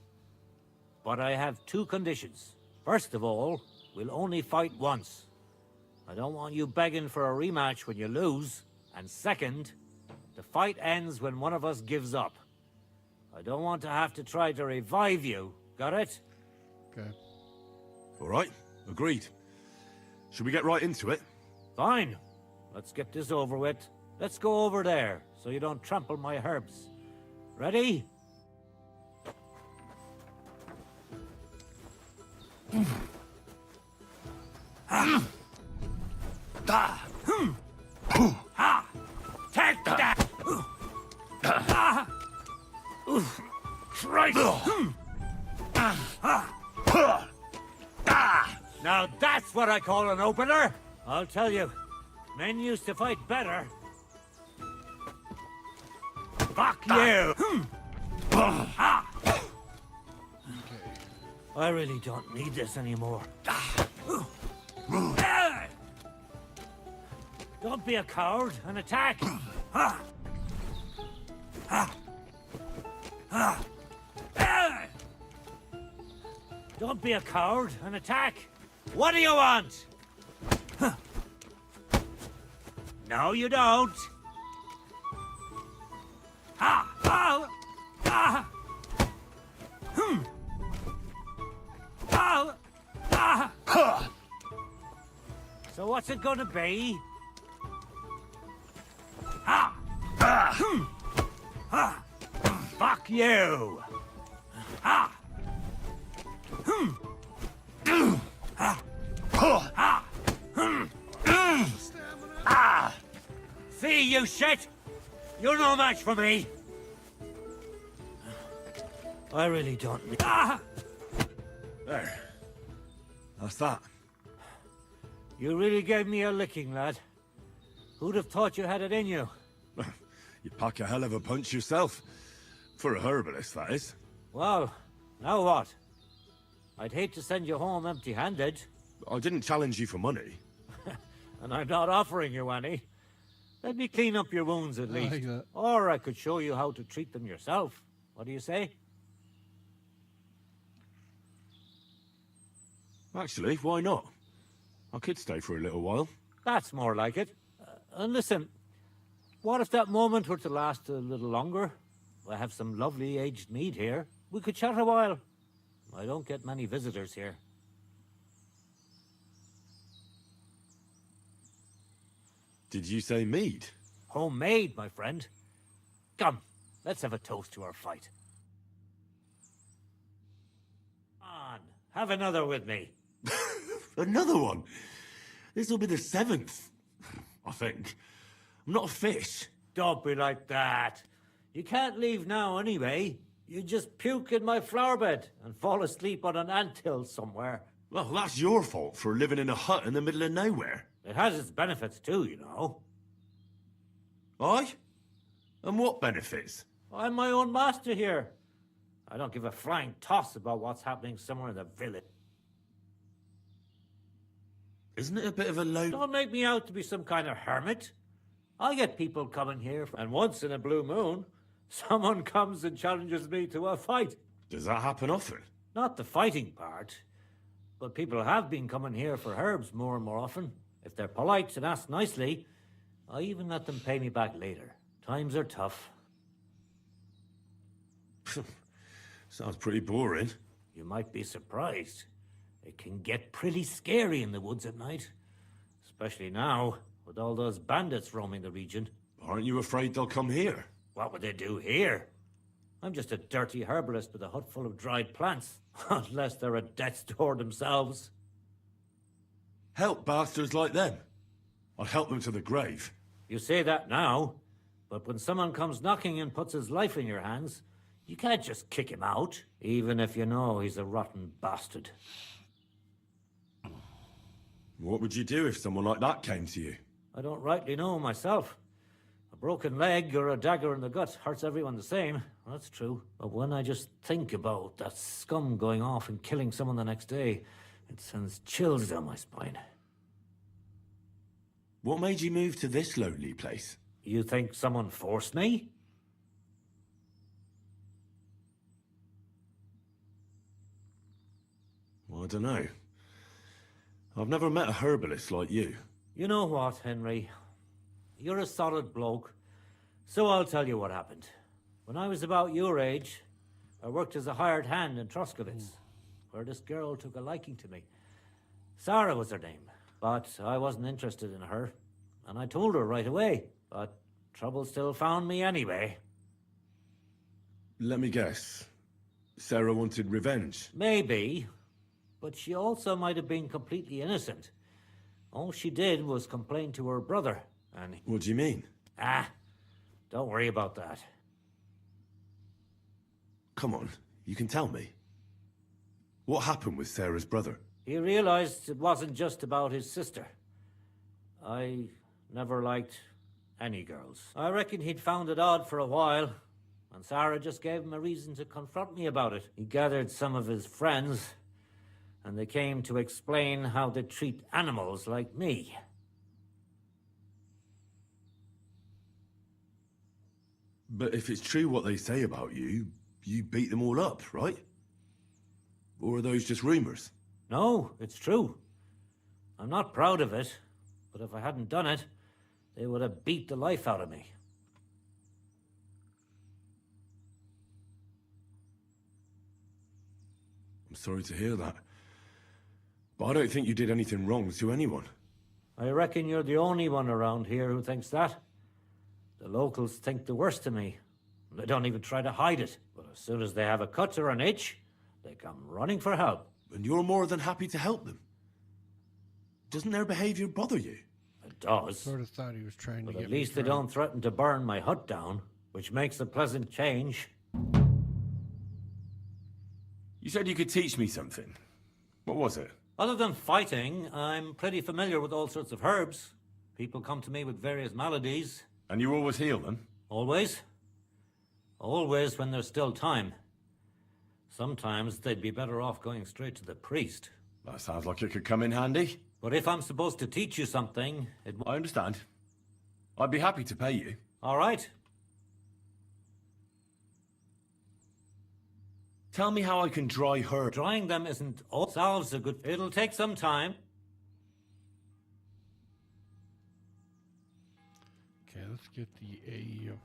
But I have two conditions. First of all, we'll only fight once. I don't want you begging for a rematch when you lose. And second, the fight ends when one of us gives up. I don't want to have to try to revive you. Got it? Okay. All right, agreed. Should we get right into it? Fine. Let's get this over with. Let's go over there, so you don't trample my herbs. Ready? Take that! Christ! Now that's what I call an opener! I'll tell you, men used to fight better. Fuck you! I really don't need this anymore. Don't be a coward and attack! Don't be a coward and attack! What do you want? No, you don't! So what's it gonna be? Fuck you! Ah! Ah! See, you shit! You're no match for me! I really don't need... Ah! There. That's that. You really gave me a licking, lad. Who'd have thought you had it in you? You pack a hell of a punch yourself. For a herbalist, that is. Well, now what? I'd hate to send you home empty-handed. I didn't challenge you for money. And I'm not offering you any. Let me clean up your wounds at least. like that. Or I could show you how to treat them yourself. What do you say? Actually, why not? I could stay for a little while. That's more like it. And listen, what if that moment were to last a little longer? I have some lovely aged mead here. We could chat a while. I don't get many visitors here. Did you say mead? Homemade, my friend. Come, let's have a toast to our fight. On, have another with me. Another one? This'll be the 7th. I think. I'm not a fish. Don't be like that. You can't leave now anyway. You just puke in my flower bed and fall asleep on an anthill somewhere. Well, that's your fault for living in a hut in the middle of nowhere. It has its benefits too, you know. Aye? And what benefits? I'm my own master here. I don't give a flying toss about what's happening somewhere in the village. Isn't it a bit of a low... Don't make me out to be some kind of hermit. I get people coming here, and once in a blue moon, someone comes and challenges me to a fight. Does that happen often? Not the fighting part, but people have been coming here for herbs more and more often. If they're polite and ask nicely, I even let them pay me back later. Times are tough. Sounds pretty boring. You might be surprised. It can get pretty scary in the woods at night. Especially now, with all those bandits roaming the region. Aren't you afraid they'll come here? What would they do here? I'm just a dirty herbalist with a hut full of dried plants. Unless they're at death's door themselves. Help bastards like them. I'll help them to the grave. You say that now, but when someone comes knocking and puts his life in your hands, you can't just kick him out, even if you know he's a rotten bastard. What would you do if someone like that came to you? I don't rightly know myself. A broken leg or a dagger in the gut hurts everyone the same, that's true. But when I just think about that scum going off and killing someone the next day, it sends chills down my spine. What made you move to this lonely place? You think someone forced me? Well, I don't know. I've never met a herbalist like you. You know what, Henry? You're a solid bloke, so I'll tell you what happened. When I was about your age, I worked as a hired hand in Troskovitz, where this girl took a liking to me. Sarah was her name, but I wasn't interested in her, and I told her right away, but trouble still found me anyway. Let me guess. Sarah wanted revenge? Maybe, but she also might have been completely innocent. All she did was complain to her brother, and... What do you mean? Don't worry about that. Come on, you can tell me. What happened with Sarah's brother? He realized it wasn't just about his sister. I never liked any girls. I reckon he'd found it odd for a while, and Sarah just gave him a reason to confront me about it. He gathered some of his friends, and they came to explain how they treat animals like me. But if it's true what they say about you, you beat them all up, right? Or are those just rumors? No, it's true. I'm not proud of it, but if I hadn't done it, they would have beat the life out of me. I'm sorry to hear that. But I don't think you did anything wrong to anyone. I reckon you're the only one around here who thinks that. The locals think the worst of me. They don't even try to hide it, but As soon as they have a cut or an itch, they come running for help. And you're more than happy to help them. Doesn't their behavior bother you? It does. Sort of thought he was trying to But get at me least they drunk. don't threaten to burn my hut down, which makes a pleasant change. You said you could teach me something. What was it? Other than fighting, I'm pretty familiar with all sorts of herbs. People come to me with various maladies. And you always heal them? Always. Always when there's still time. Sometimes they'd be better off going straight to the priest. That sounds like it could come in handy. But if I'm supposed to teach you something, I understand. I'd be happy to pay you. All right. Tell me how I can dry herbs. Drying them isn't all. Salve's a good... It'll take some time. Okay, let's get the AEF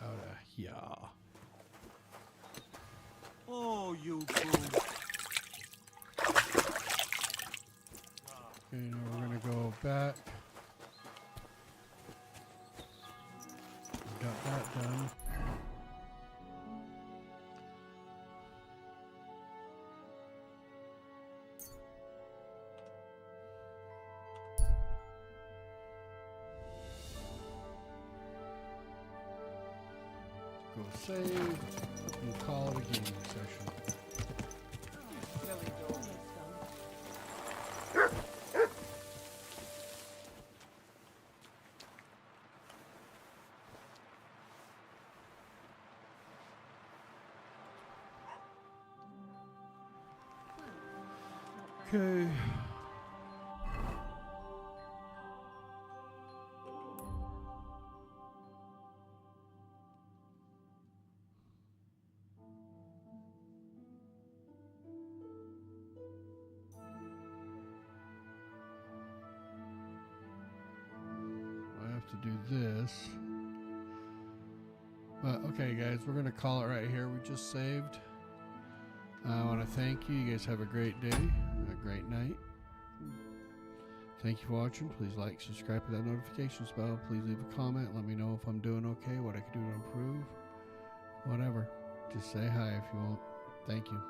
out of here. Oh, you fool. Okay, now we're gonna go back. Got that done. Go save and call it a gaming session. Okay. I have to do this. But okay, guys, we're gonna call it right here. We just saved. I want to thank you. You guys have a great day, a great night. Thank you for watching. Please like, subscribe, hit that notifications bell. Please leave a comment. Let me know if I'm doing okay, what I can do to improve. Whatever. Just say hi if you want. Thank you.